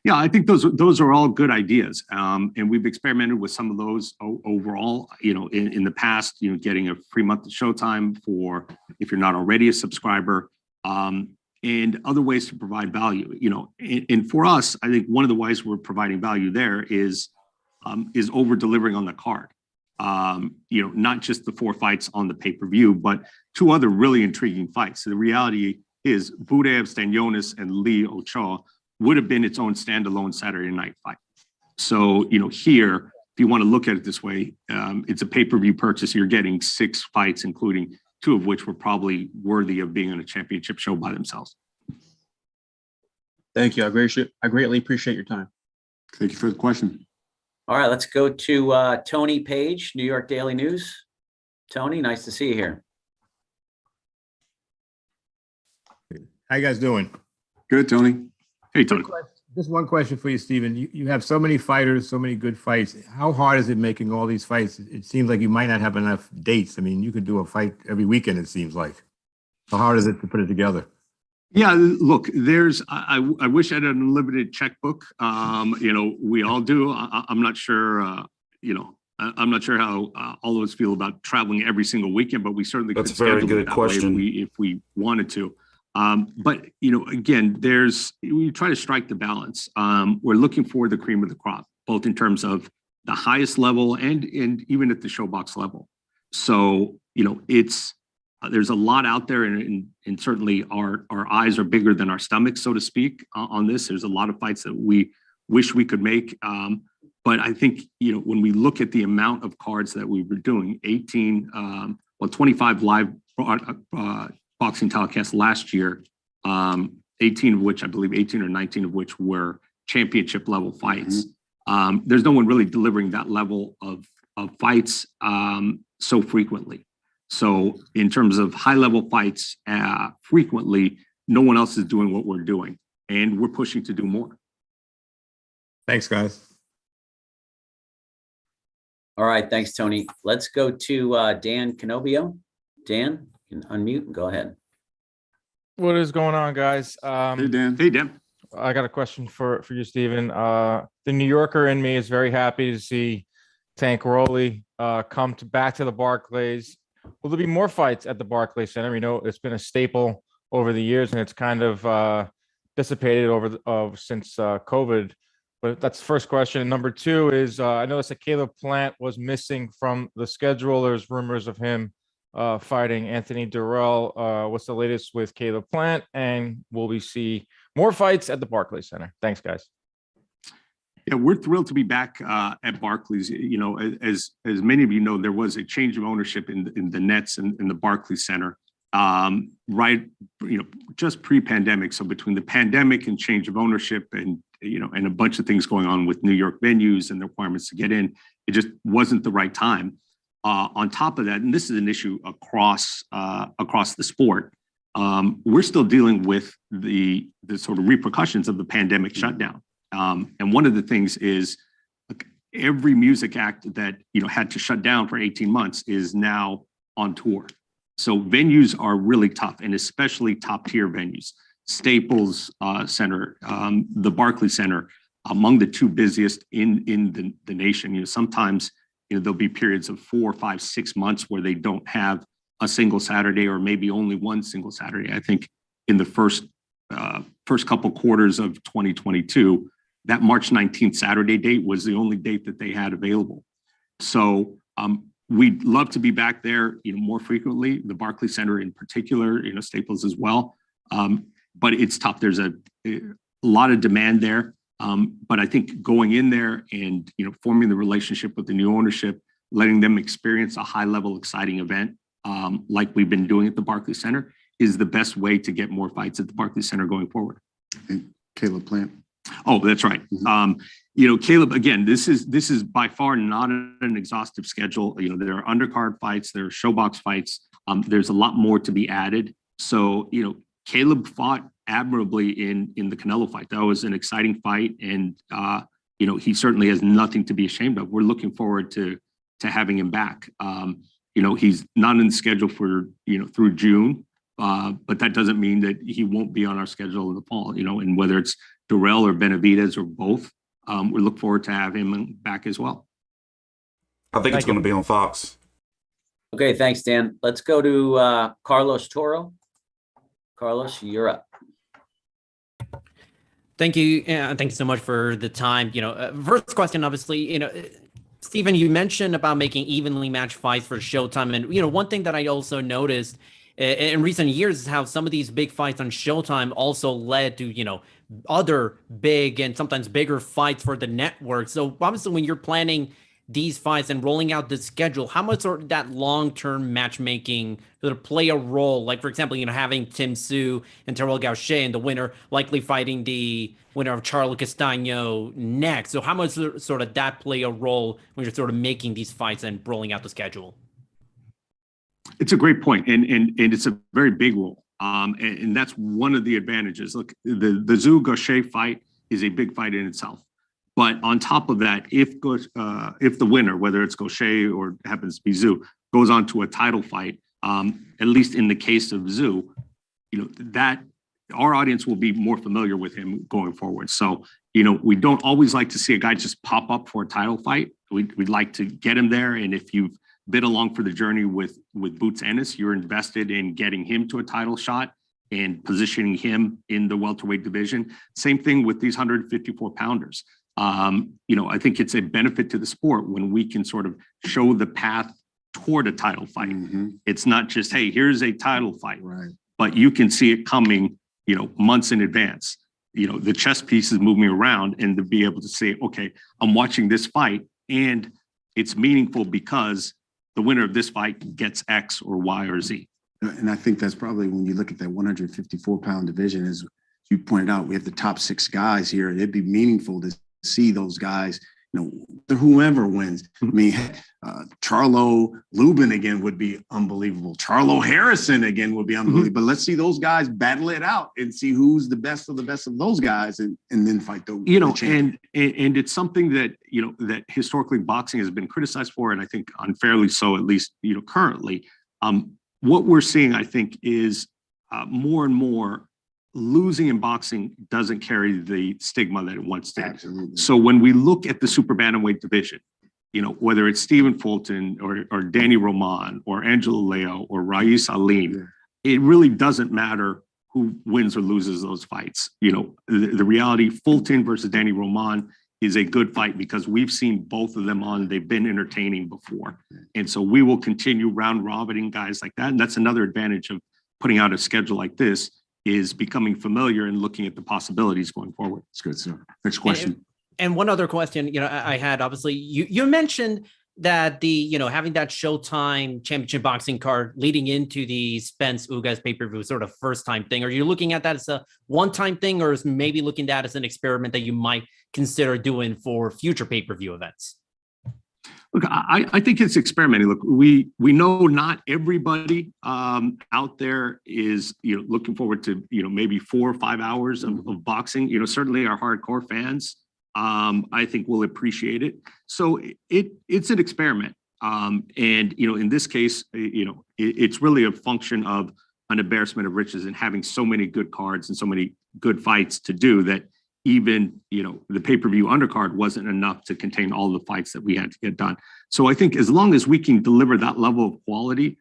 Yeah, I think those are all good ideas. And we've experimented with some of those overall, in the past, getting a free month of Showtime for, if you're not already a subscriber, and other ways to provide value, and for us, I think one of the ways we're providing value there is over delivering on the card. Not just the 4 fights on the pay-per-view, but 2 other really intriguing fights. So the reality is Budev, Stanionis, and Lee Ochoa would have been its own standalone Saturday night fight. So, here, if you want to look at it this way, it's a pay-per-view purchase. You're getting 6 fights, including 2 of which were probably worthy of being on a championship show by themselves. Thank you. I greatly appreciate your time. Thank you for the question. All right, let's go to Tony Page, New York Daily News. Tony, nice to see you here. How you guys doing? Good, Tony. Hey, Tony. Just one question for you, Stephen. You have so many fighters, so many good fights. How hard is it making all these fights? It seems like you might not have enough dates. I mean, you could do a fight every weekend, it seems like. How hard is it to put it together? Yeah, look, I wish I had an unlimited checkbook. We all do. I'm not sure, I'm not sure how all of us feel about traveling every single weekend, but we certainly That's could a very schedule it good that question. way if we wanted to. But, again, we try to strike the balance. We're looking for the cream of the crop, both in terms of the highest level and even at the showbox level. So, there's a lot out there, and certainly our eyes are bigger than our stomachs, so to speak, on this. There's a lot of fights that we wish we could make. But I think, when we look at the amount of cards that we were doing, 25 live boxing telecasts last year, 18 of which, I believe 18 or 19 of which were championship level fights. There's no one really delivering that level of fights so frequently. So in terms of high level fights, frequently, no one else is doing what we're doing, and we're pushing to do more. Thanks, guys. All right, thanks, Tony. Let's go to Dan Canobio. Dan, you can unmute and go ahead. What is going on, guys? Hey, Dan. Hey, Dan. I got a question for you, Stephen. The New Yorker in me is very happy to see Tank Rolly come back to the Barclays. Will there be more fights at the Barclays Center? It's been a staple over the years, and it's kind of dissipated since COVID. But that's the first question. And number two is, I noticed that Caleb Plant was missing from the schedule. There's rumors of him fighting Anthony Dirrell. What's the latest with Caleb Plant? And will we see more fights at the Barclays Center? Thanks, guys. Yeah, we're thrilled to be back at Barclays. You know, as many of you know, there was a change of ownership in the Nets and in the Barclays Center, right? You know, just pre-pandemic. So between the pandemic and change of ownership, and and a bunch of things going on with New York venues and the requirements to get in, it just wasn't the right time. On top of that, and this is an issue across the sport, we're still dealing with the sort of repercussions of the pandemic shutdown. And one of the things is, look, every music act that had to shut down for 18 months is now on tour. So venues are really tough, and especially top tier venues. Staples Center, the Barclays Center, among the two busiest in the nation. Sometimes there'll be periods of 4, 5, 6 months where they don't have a single Saturday, or maybe only one single Saturday. I think in the first couple quarters of 2022. That March 19th Saturday date was the only date that they had available. So we'd love to be back there, more frequently. The Barclays Center in particular, Staples as well. But it's tough. There's a lot of demand there. But I think going in there and forming the relationship with the new ownership, letting them experience a high level, exciting event like we've been doing at the Barclays Center is the best way to get more fights at the Barclays Center going forward. And Caleb Plant. Oh, that's right. Caleb, again, this is by far not an exhaustive schedule. There are undercard fights, there are showbox fights. There's a lot more to be added. So, Caleb fought admirably in the Canelo fight. That was an exciting fight, and he certainly has nothing to be ashamed of. We're looking forward to having him back. He's not in the schedule for through June, but that doesn't mean that he won't be on our schedule in the fall. And whether it's Dirrell or Benavidez or both, we look forward to have him back as well. I think it's going to be on Fox. Okay, thanks, Dan. Let's go to Carlos Toro. Carlos, you're up. Thank you. Thank you so much for the time. First question, obviously, Stephen, you mentioned about making evenly matched fights for Showtime. And, one thing that I also noticed in recent years is how some of these big fights on Showtime also led to, other big and sometimes bigger fights for the network. So obviously when you're planning these fights and rolling out the schedule, how much sort of that long-term matchmaking sort of play a role? Like, for example, having Tzsyu and Gausha and the winner likely fighting the winner of Charlo Castano next. So how much sort of that play a role when you're sort of making these fights and rolling out the schedule? It's a great point, and it's a very big role. And that's one of the advantages. Look, the Tzsyu Gausha fight is a big fight in itself. But on top of that, if the winner, whether it's Gausha or happens to be Tzsyu, goes on to a title fight, at least in the case of Tzsyu, that our audience will be more familiar with him going forward. So, we don't always like to see a guy just pop up for a title fight. We'd like to get him there. And if you've been along for the journey with Boots Ennis, you're invested in getting him to a title shot and positioning him in the welterweight division. Same thing with these 154 pounders. I think it's a benefit to the sport when we can sort of show the path toward a title fight. Mm-hmm. It's not just, hey, here's a title fight, Right. but you can see it coming, months in advance. The chess pieces moving around, and to be able to say, okay, I'm watching this fight and it's meaningful because the winner of this fight gets X or Y or Z. And I think that's probably when you look at that 154-pound division, as you pointed out, we have the top 6 guys here. It'd be meaningful to see those guys, whoever wins. I mean, Charlo Lubin again would be unbelievable. Charlo Harrison again would be unbelievable. But let's see those guys battle it out and see who's the best of those guys, and then fight the champion. And it's something that that historically boxing has been criticized for, and I think unfairly so, at least currently. What we're seeing, I think, is more and more losing in boxing doesn't carry the stigma that it once did. Absolutely. So when we look at the super bantamweight division, whether it's Stephen Fulton or Danny Roman or Angelo Leo or Rais Alim, it really doesn't matter who wins or loses those fights. The reality, Fulton versus Danny Roman is a good fight because we've seen both of them on. They've been entertaining before. And so we will continue round robining guys like that. And that's another advantage of putting out a schedule like this, is becoming familiar and looking at the possibilities going forward. That's good, sir. Next question. And one other question, I had, obviously, you mentioned that having that Showtime championship boxing card leading into the Spence Ugas pay-per-view sort of first time thing. Are you looking at that as a one-time thing, or is maybe looking at that as an experiment that you might consider doing for future pay-per-view events? Look, I think it's experimenting. Look, we know not everybody out there is looking forward to maybe 4 or 5 hours of boxing. Certainly our hardcore fans, I think, will appreciate it. So it's an experiment, and in this case, it's really a function of an embarrassment of riches and having so many good cards and so many good fights to do that even the pay-per-view undercard wasn't enough to contain all the fights that we had to get done. So I think as long as we can deliver that level of quality,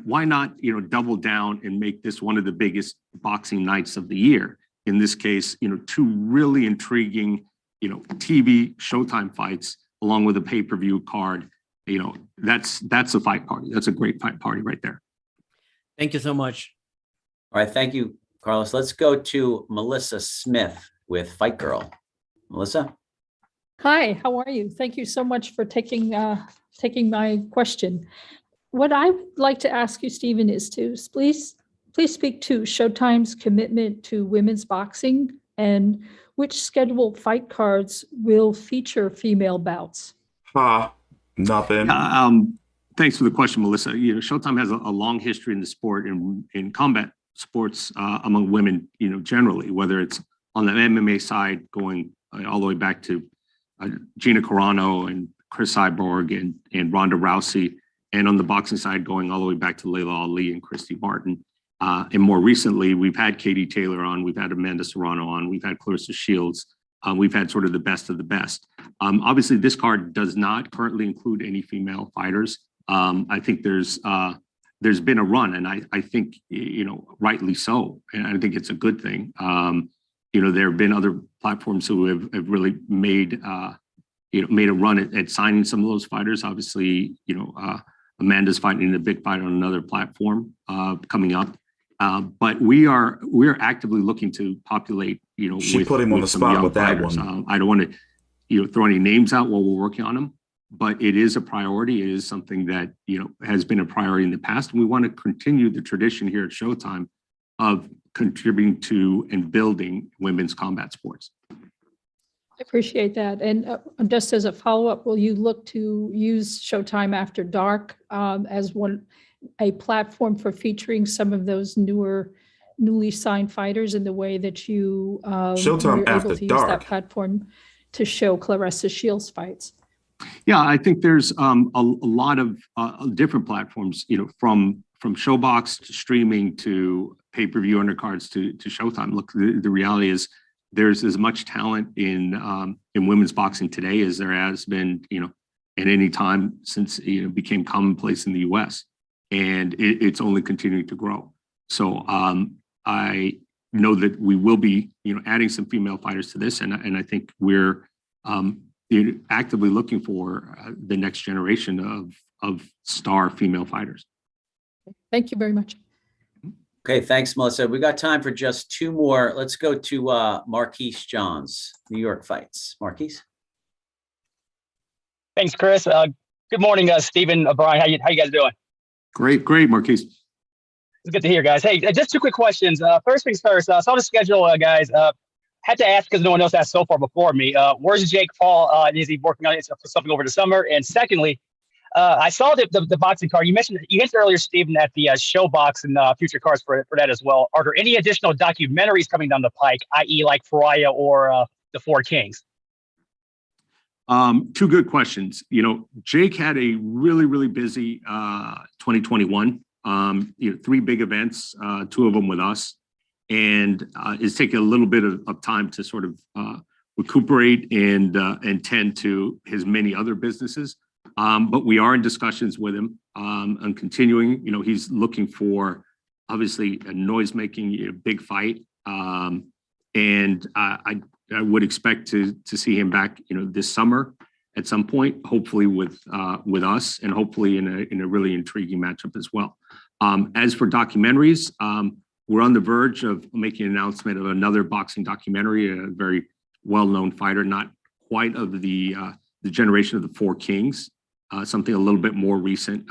why not double down and make this one of the biggest boxing nights of the year? In this case, 2 really intriguing TV Showtime fights along with a pay-per-view card. That's a fight party. That's a great fight party right there. Thank you so much. All right, thank you, Carlos. Let's go to Melissa Smith with Fight Girl. Melissa? Hi, how are you? Thank you so much for taking my question. What I would like to ask you, Stephen, is to please speak to Showtime's commitment to women's boxing and which scheduled fight cards will feature female bouts. Nothing. Thanks for the question, Melissa. Showtime has a long history in the sport and in combat sports among women, generally, whether it's on the MMA side, going all the way back to Gina Carano and Chris Cyborg and Ronda Rousey, and on the boxing side, going all the way back to Layla Ali and Christy Martin. And more recently, we've had Katie Taylor on, we've had Amanda Serrano on, we've had Clarissa Shields, we've had sort of the best of the best. Obviously, this card does not currently include any female fighters. I think there's been a run, and I think rightly so, and I think it's a good thing. There have been other platforms who have really made a run at signing some of those fighters. Obviously, Amanda's fighting in a big fight on another platform coming up. But we're actively looking to populate. She put him on the spot with that one. I don't want to throw any names out while we're working on them, but it is a priority. It is something that has been a priority in the past, and we want to continue the tradition here at Showtime of contributing to and building women's combat sports. I appreciate that. And just as a follow-up, will you look to use Showtime After Dark as a platform for featuring some of those newly signed fighters in the way that you Showtime were After able to use Dark that platform to show Clarissa Shields fights? Yeah, I think there's a lot of different platforms, from Showbox to streaming to pay-per-view undercards to Showtime. Look, the reality is there's as much talent in women's boxing today as there has been, at any time since it became commonplace in the U.S. And it's only continuing to grow. So I know that we will be, adding some female fighters to this, and I think we're actively looking for the next generation of star female fighters. Thank you very much. Okay, thanks, Melissa. We got time for just 2 more. Let's go to Marquise Johns, New York Fights. Marquise? Thanks, Chris. Good morning, Stephen, Brian. How you guys doing? Great, Marquise. It's good to hear, guys. Hey, just 2 quick questions. First things first, saw the schedule, guys. Had to ask because no one else asked so far before me. Where's Jake Paul? Is he working on something over the summer? And secondly, I saw the boxing card. You hinted earlier, Stephen, at the show box and future cards for that as well. Are there any additional documentaries coming down the pike, i.e. like Pariah or the Four Kings? 2 good questions. Jake had a really, really busy 2021. 3 big events, 2 of them with us, and it's taking a little bit of time to sort of recuperate and tend to his many other businesses. But we are in discussions with him on continuing. He's looking for obviously a noise-making big fight. And I would expect to see him back, this summer at some point, hopefully with us, and hopefully in a really intriguing matchup as well. As for documentaries, we're on the verge of making an announcement of another boxing documentary, a very well-known fighter, not quite of the generation of the Four Kings, something a little bit more recent,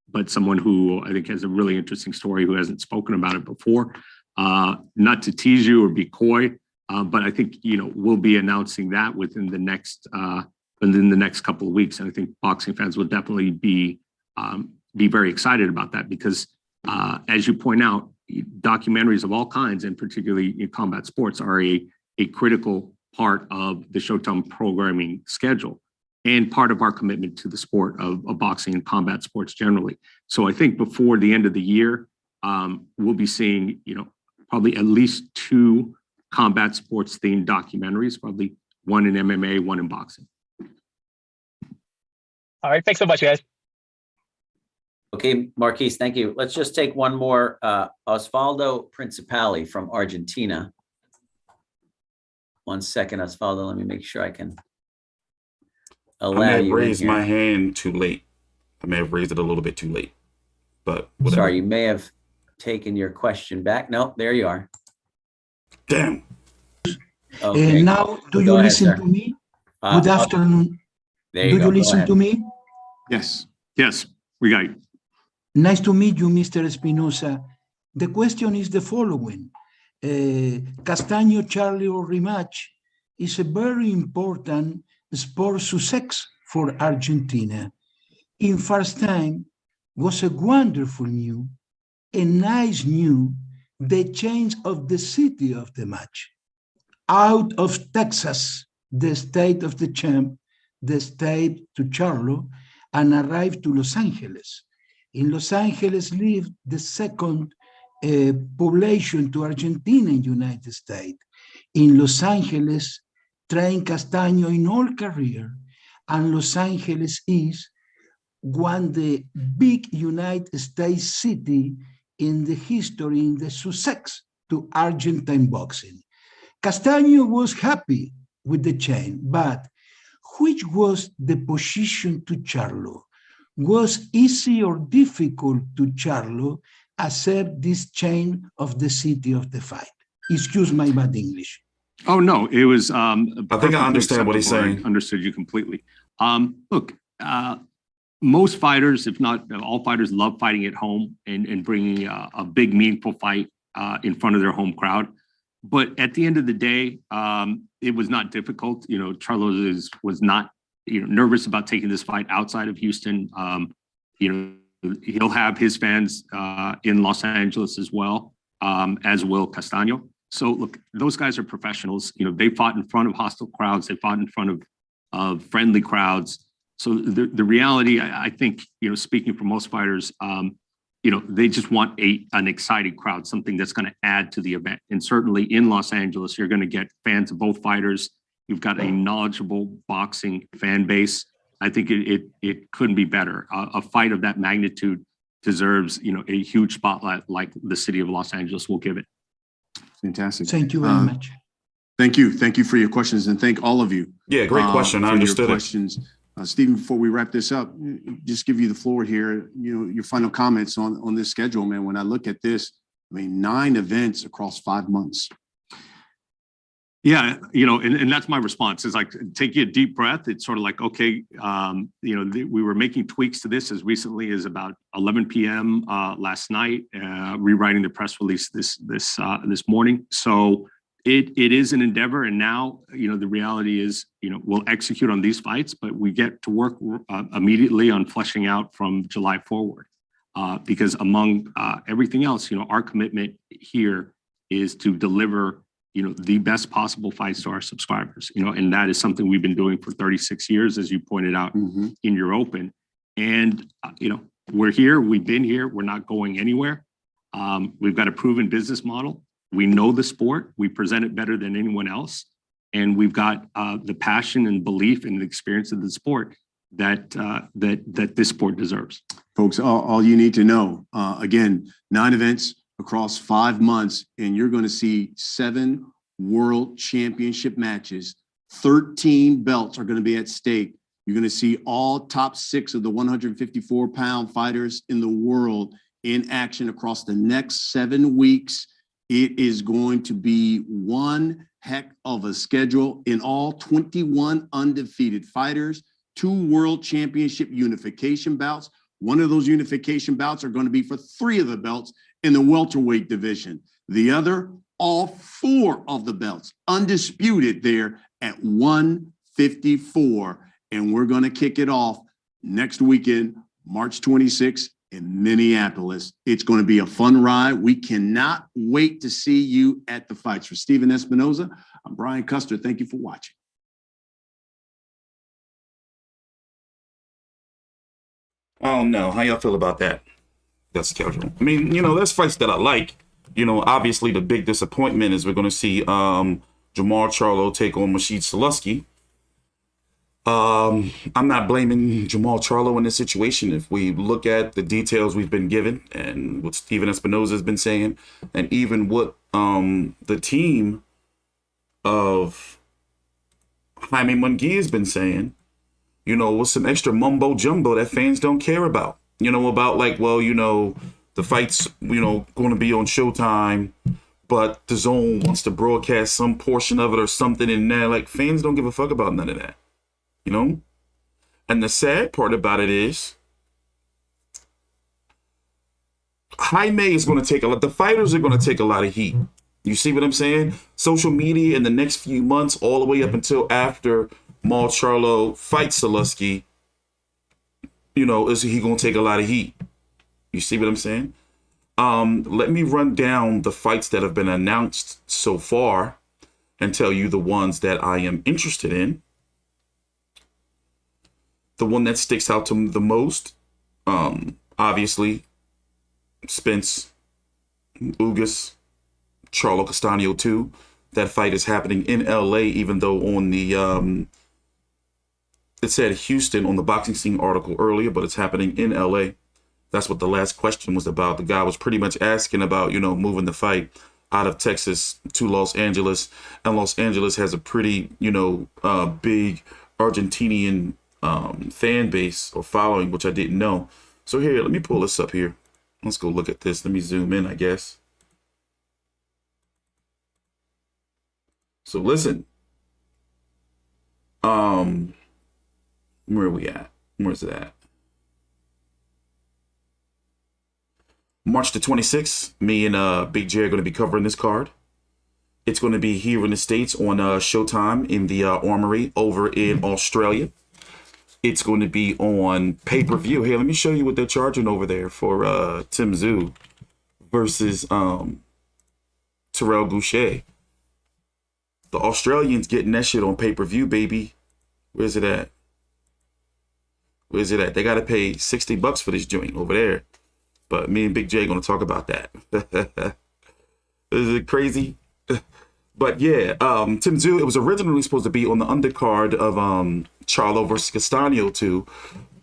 but someone who I think has a really interesting story, who hasn't spoken about it before. Not to tease you or be coy, but I think we'll be announcing that within the next couple of weeks, and I think boxing fans will definitely be very excited about that because, as you point out, documentaries of all kinds, and particularly in combat sports, are a critical part of the Showtime programming schedule and part of our commitment to the sport of boxing and combat sports generally. So I think before the end of the year, we'll be seeing, probably at least 2 combat sports themed documentaries, probably one in MMA, one in boxing. All right. Thanks so much, guys. Okay, Marquise, thank you. Let's just take one more. Osvaldo Principali from Argentina. One second, Osvaldo. Let me make sure I can I allow may have you in raised here. my hand too late. I may have raised it a little bit too late, but whatever. Sorry, you may have taken your question back. No, there you are. Damn. Okay. Now, do Go you ahead, listen sir. to me? Good afternoon. There Do you go. you Go listen ahead. to me? Yes. Yes, we got you. Nice to meet you, Mr. Espinosa. The question is the following. Castano-Charlo rematch is a very important sport success for Argentina. In first time, was a wonderful news, a nice news, the change of the city of the match. Out of Texas, the state of the champ, the state to Charlo, and arrived to Los Angeles. In Los Angeles lived the second population to Argentina in United States. In Los Angeles, trained Castano in all career, and Los Angeles is one the big United States city in the history, in the success to Argentine boxing. Castano was happy with the change, but which was the position to Charlo? Was easy or difficult to Charlo accept this change of the city of the fight? Excuse my bad English. Oh, no, it was. I think I understand what he's saying. Understood you completely. Look, most fighters, if not all fighters, love fighting at home and bringing a big, meaningful fight in front of their home crowd. But at the end of the day, it was not difficult. Charlo was not nervous about taking this fight outside of Houston. He'll have his fans in Los Angeles as well, as will Castano. So look, those guys are professionals. They fought in front of hostile crowds. They fought in front of friendly crowds. So the reality, I think, speaking for most fighters, they just want an exciting crowd, something that's going to add to the event. And certainly in Los Angeles, you're going to get fans of both fighters. You've got a knowledgeable boxing fan base. I think it couldn't be better. A fight of that magnitude deserves, a huge spotlight like the city of Los Angeles will give it. Fantastic. Thank you very much. Thank you. Thank you for your questions, and thank all of you. Yeah, great question. I for your understood it. questions. Stephen, before we wrap this up, just give you the floor here. Your final comments on this schedule, man. When I look at this, 9 events across 5 months. Yeah, and that's my response. Is like taking a deep breath. It's sort of like, okay, we were making tweaks to this as recently as about 11 p.m. Last night, rewriting the press release this morning. So it is an endeavor, and now the reality is we'll execute on these fights, but we get to work immediately on fleshing out from July forward, because among everything else, our commitment here is to deliver the best possible fights to our subscribers, and that is something we've been doing for 36 years, as you pointed out in your open. And, we're here, we've been here, we're not going anywhere. We've got a proven business model. We know the sport, we present it better than anyone else. And we've got the passion and belief and the experience of the sport that this sport deserves. Folks, all you need to know, again, 9 events across 5 months, and you're going to see 7 world championship matches. 13 belts are going to be at stake. You're going to see all top 6 of the 154-pound fighters in the world in action across the next 7 weeks. It is going to be one heck of a schedule. In all, 21 undefeated fighters, 2 world championship unification bouts. One of those unification bouts are going to be for 3 of the belts in the welterweight division. The other, all 4 of the belts, undisputed there at 154. And we're going to kick it off next weekend, March 26th in Minneapolis. It's going to be a fun ride. We cannot wait to see you at the fights. For Stephen Espinoza, I'm Brian Custer. Thank you for watching. I don't know. How y'all feel about that? That's schedule. I mean, there's fights that I like. Obviously the big disappointment is we're going to see Jermall Charlo take on Maciej Sulecki. I'm not blaming Jermall Charlo in this situation. If we look at the details we've been given and what Stephen Espinoza has been saying, and even what the team of Jaime Munguia has been saying, with some extra mumbo jumbo that fans don't care about. About like, well, the fight's, going to be on Showtime, but the DAZN wants to broadcast some portion of it or something in there. Like, fans don't give a fuck about none of that. And the sad part about it is Jaime is going to take the fighters are going to take a lot of heat. You see what I'm saying? Social media in the next few months, all the way up until after Jermall Charlo fights Sulecki, is he going to take a lot of heat? You see what I'm saying? Let me run down the fights that have been announced so far and tell you the ones that I am interested in. The one that sticks out to me the most, obviously, Spence, Ugas, Charlo Castano 2. That fight is happening in LA, even though on the, it said Houston on the Boxing Scene article earlier, but it's happening in LA. That's what the last question was about. The guy was pretty much asking about, moving the fight out of Texas to Los Angeles. And Los Angeles has a pretty, big Argentinian fan base or following, which I didn't know. So here, let me pull this up here. Let's go look at this. Let me zoom in, I guess. So listen, where are we at? Where's it at? March the 26th, me and Big J are going to be covering this card. It's going to be here in the States on Showtime in the Armory over in Australia. It's going to be on pay-per-view. Here, let me show you what they're charging over there for Tzsyu versus Dirrell Gausha. The Australians getting that shit on pay-per-view, baby. Where's it at? Where's it at? They got to pay $60 for this joint over there. But me and Big J going to talk about that. Is it crazy? But yeah, Tzsyu, it was originally supposed to be on the undercard of Charlo versus Castano 2.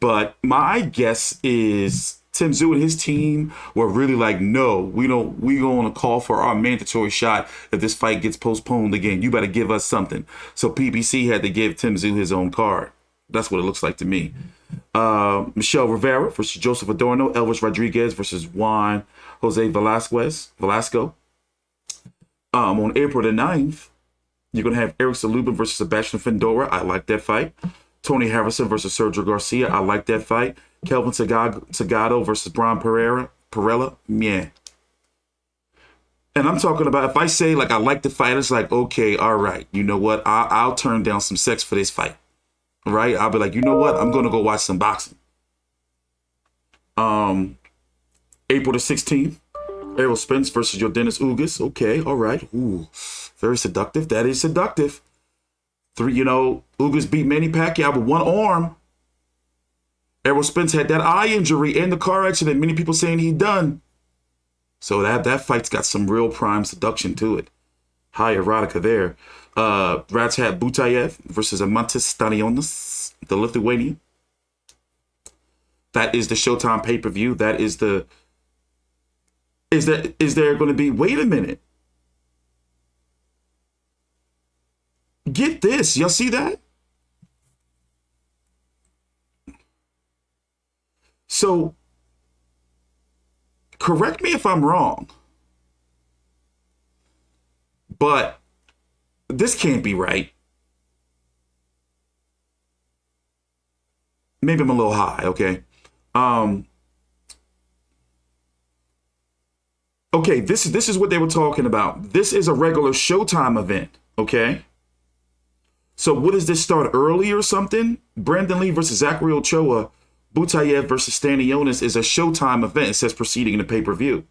But my guess is Tzsyu and his team were really like, no, we going to call for our mandatory shot if this fight gets postponed again. You better give us something. So PBC had to give Tzsyu his own card. That's what it looks like to me. Michelle Rivera versus Joseph Adorno. Elvis Rodriguez versus Juan Jose Velasco. On April the 9th, you're going to have Errol Lubin versus Sebastian Fundora. I like that fight. Tony Harrison versus Sergio Garcia. I like that fight. Kelvin Salgado versus Brian Perella. Yeah. And I'm talking about, if I say, like, I like the fight, it's like, okay, all right. You know what? I'll turn down some sex for this fight. Right? I'll be like, you know what? I'm going to go watch some boxing. April the 16th. Errol Spence versus Yordenis Ugas. Okay, all right. Ooh, very seductive. That is seductive. Ugas beat Manny Pacquiao with one arm. Errol Spence had that eye injury in the car accident. Many people saying he done. So that fight's got some real prime seduction to it. High erotica there. Ratzhat Butayev versus Amantis Stanionis, the Lithuanian. That is the Showtime pay-per-view. That is the, is there going to be, wait a minute. Get this. Y'all see that? So, correct me if I'm wrong, but this can't be right. Maybe I'm a little high, okay? Okay, this is what they were talking about. This is a regular Showtime event, okay? So what does this start early or something? Brandon Lee versus Zachary Ochoa, Butayev versus Stanionis is a Showtime event. It says proceeding in the pay-per-view.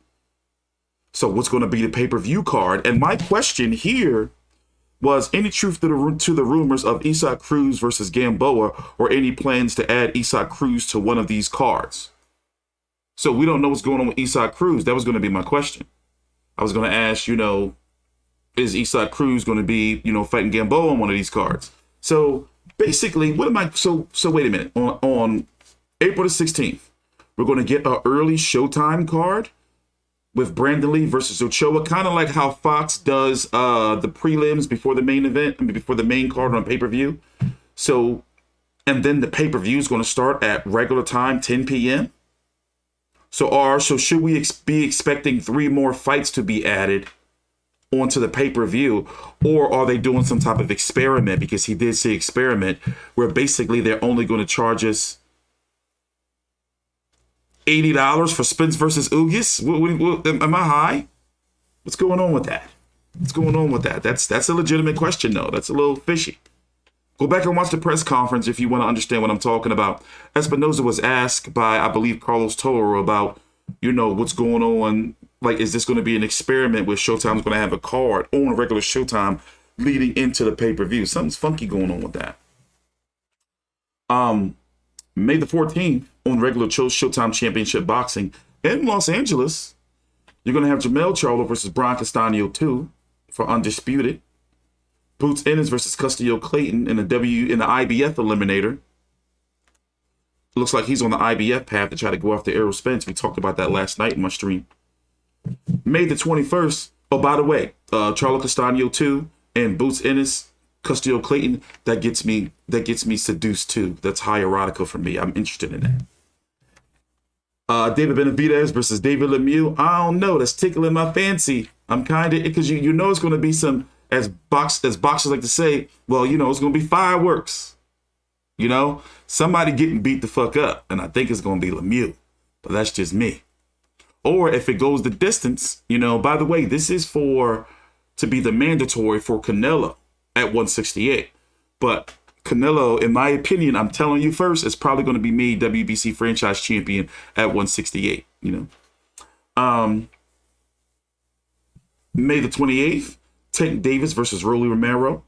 So what's going to be the pay-per-view card? And my question here was, any truth to the rumors of Isaac Cruz versus Gamboa, or any plans to add Isaac Cruz to one of these cards? So we don't know what's going on with Isaac Cruz. That was going to be my question. I was going to ask, is Isaac Cruz going to be, fighting Gamboa on one of these cards? So basically, what am I? So wait a minute. On April the 16th, we're going to get an early Showtime card with Brandon Lee versus Ochoa, kind of like how Fox does the prelims before the main event, before the main card on pay-per-view. So, and then the pay-per-view is going to start at regular time, 10 p.m. So should we be expecting 3 more fights to be added onto the pay-per-view, or are they doing some type of experiment? Because he did say experiment, where basically they're only going to charge us $80 for Spence versus Ugas. Am I high? What's going on with that? What's going on with that? That's a legitimate question, though. That's a little fishy. Go back and watch the press conference if you want to understand what I'm talking about. Espinoza was asked by, I believe, Carlos Toro about, what's going on. Like, is this going to be an experiment where Showtime's going to have a card on a regular Showtime leading into the pay-per-view? Something's funky going on with that. May the 14th, on regular Showtime Championship Boxing in Los Angeles, you're going to have Jermell Charlo versus Brian Castano 2 for Undisputed. Boots Ennis versus Castano Clayton in the IBF Eliminator. Looks like he's on the IBF path to try to go after Errol Spence. We talked about that last night in my stream. May the 21st. Oh, by the way, Charlo Castano 2 and Boots Ennis, Castano Clayton, that gets me seduced too. That's high erotica for me. I'm interested in that. David Benavidez versus David Lemieux. I don't know. That's tickling my fancy. I'm kind of, because it's going to be some, as boxers like to say, well, it's going to be fireworks. Somebody getting beat the fuck up, and I think it's going to be Lemieux, but that's just me. Or if it goes the distance, by the way, this is to be the mandatory for Canelo at 168. But Canelo, in my opinion, I'm telling you first, it's probably going to be made WBC franchise champion at 168, May the 28th, Tank Davis versus Rolly Romero.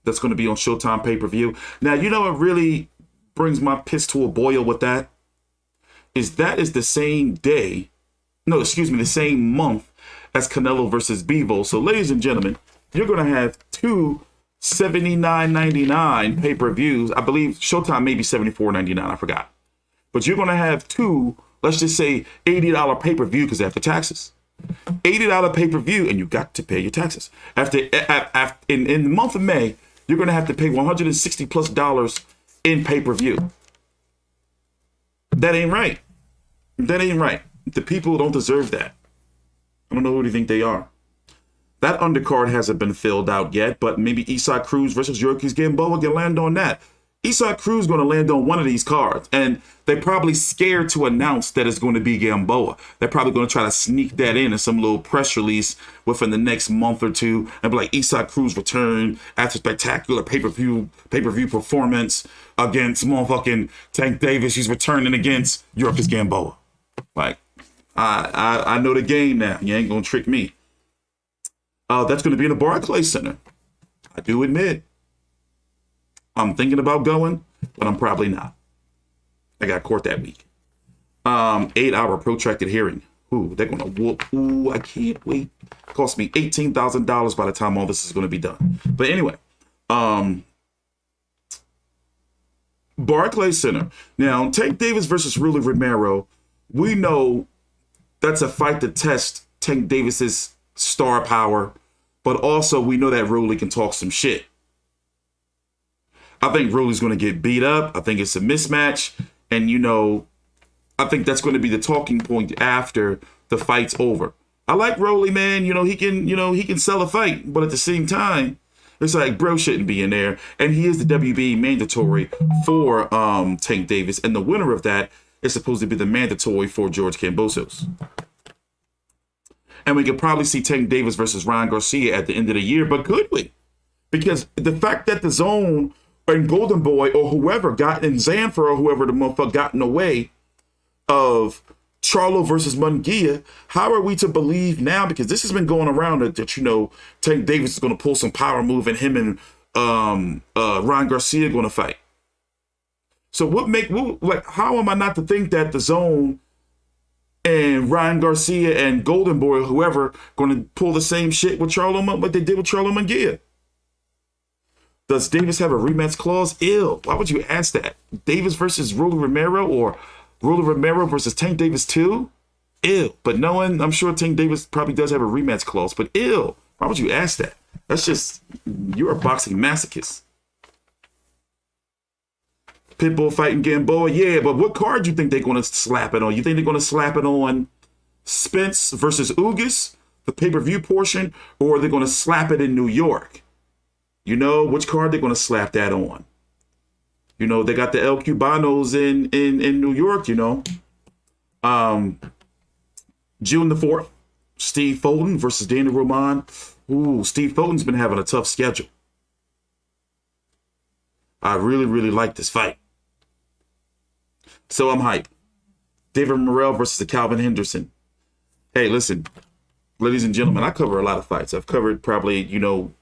That's going to be on Showtime pay-per-view. Now, what really brings my piss to a boil with that is the same day, the same month as Canelo versus Bivol. So, ladies and gentlemen, you're going to have 2 $79.99 pay-per-views. I believe Showtime may be $74.99. I forgot. But you're going to have 2, let's just say $80 pay-per-view because after taxes. $80 pay-per-view, and you got to pay your taxes. In the month of May, you're going to have to pay $160+ in pay-per-view. That ain't right. That ain't right. The people don't deserve that. I don't know who do you think they are. That undercard hasn't been filled out yet, but maybe Isaac Cruz versus Yorkis Gamboa can land on that. Isaac Cruz going to land on one of these cards, and they're probably scared to announce that it's going to be Gamboa. They're probably going to try to sneak that in some little press release within the next month or two, and be like, Isaac Cruz returned after spectacular pay-per-view performance against motherfucking Tank Davis. He's returning against Yorkis Gamboa. Like, I know the game now. You ain't gonna trick me. That's going to be in the Barclays Center. I do admit, I'm thinking about going, but I'm probably not. I got court that week. 8-hour protracted hearing. Ooh, they're going to whoop. Ooh, I can't wait. Cost me $18,000 by the time all this is going to be done. But anyway, Barclays Center. Now, Tank Davis versus Rolly Romero. We know that's a fight to test Tank Davis's star power, but also we know that Rolly can talk some shit. I think Rolly's going to get beat up. I think it's a mismatch. And, you know, I think that's going to be the talking point after the fight's over. I like Rolly, man. You know, he can sell a fight, but at the same time, it's like bro shouldn't be in there. And he is the WBA mandatory for Tank Davis. And the winner of that is supposed to be the mandatory for George Kambosos. And we could probably see Tank Davis versus Ryan Garcia at the end of the year, but could we? Because the fact that the Zone and Golden Boy or whoever got in Zanfer or whoever the motherfucker got in the way of Charlo versus Munguia, how are we to believe now? Because this has been going around that you know, Tank Davis is going to pull some power move and him and Ryan Garcia are going to fight. So how am I not to think that the Zone and Ryan Garcia and Golden Boy or whoever going to pull the same shit with Charlo, like they did with Charlo Munguia? Does Davis have a rematch clause? Ew. Why would you ask that? Davis versus Rolly Romero or Rolly Romero versus Tank Davis 2? Ew. But knowing, I'm sure Tank Davis probably does have a rematch clause, but ew. Why would you ask that? That's just, you're a boxing masochist. Pitbull fighting Gamboa, yeah, but what card do you think they're going to slap it on? You think they're going to slap it on Spence versus Ugas, the pay-per-view portion, or they're going to slap it in New York? You know, which card they're going to slap that on? You know, they got the El Cubanos in New York, you know. June the 4th, Steve Fulton versus Daniel Roman. Ooh, Steve Fulton's been having a tough schedule. I really, really like this fight. So I'm hyped. David Morrell versus the Calvin Henderson. Hey, listen, ladies and gentlemen, I cover a lot of fights. I've covered probably, you know,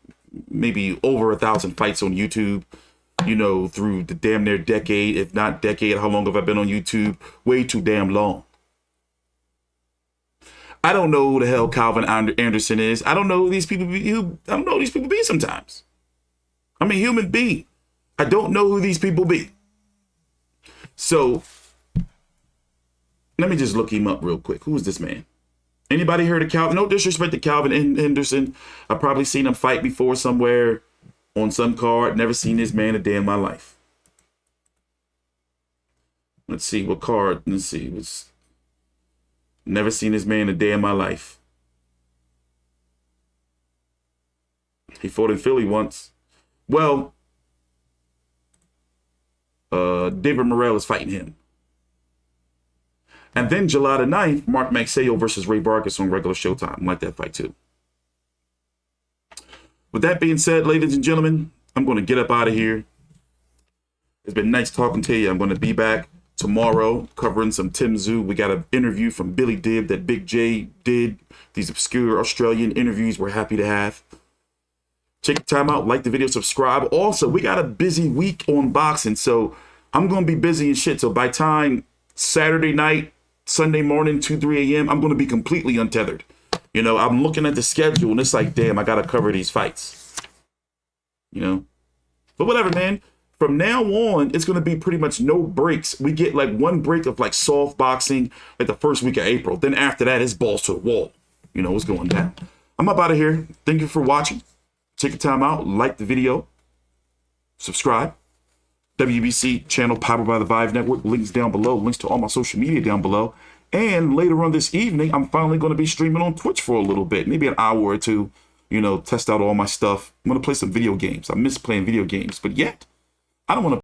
maybe over 1,000 fights on YouTube, you know, through the damn near decade, if not decade. How long have I been on YouTube? Way too damn long. I don't know who the hell Calvin Anderson is. I don't know who these people be. I don't know who these people be sometimes. I'm a human being. I don't know who these people be. So let me just look him up real quick. Who is this man? Anybody heard of Calvin? No disrespect to Calvin Henderson. I've probably seen him fight before somewhere on some card. Never seen this man a day in my life. Let's see what card. Let's see. Never seen this man a day in my life. He fought in Philly once. Well, David Morrell is fighting him. And then July the 9th, Mark Maxello versus Ray Vargas on regular Showtime. I like that fight too. With that being said, ladies and gentlemen, I'm going to get up out of here. It's been nice talking to you. I'm going to be back tomorrow covering some Tzsyu. We got an interview from Billy Dibb that Big J did. These obscure Australian interviews we're happy to have. Take your time out, like the video, subscribe. Also, we got a busy week on boxing, so I'm going to be busy and shit. So by time Saturday night, Sunday morning, 2, 3 a.m., I'm going to be completely untethered. You know, I'm looking at the schedule and it's like, damn, I got to cover these fights. You know? But whatever, man. From now on, it's going to be pretty much no breaks. We get like one break of like soft boxing like the first week of April. Then after that, it's balls to the wall. You know what's going down. I'm up out of here. Thank you for watching. Take your time out. Like the video. Subscribe. WBC channel powered by the Vive Network. Links down below. Links to all my social media down below. And later on this evening, I'm finally going to be streaming on Twitch for a little bit. Maybe an hour or two. You know, test out all my stuff. I'm going to play some video games. I miss playing video games. But yet, I don't want to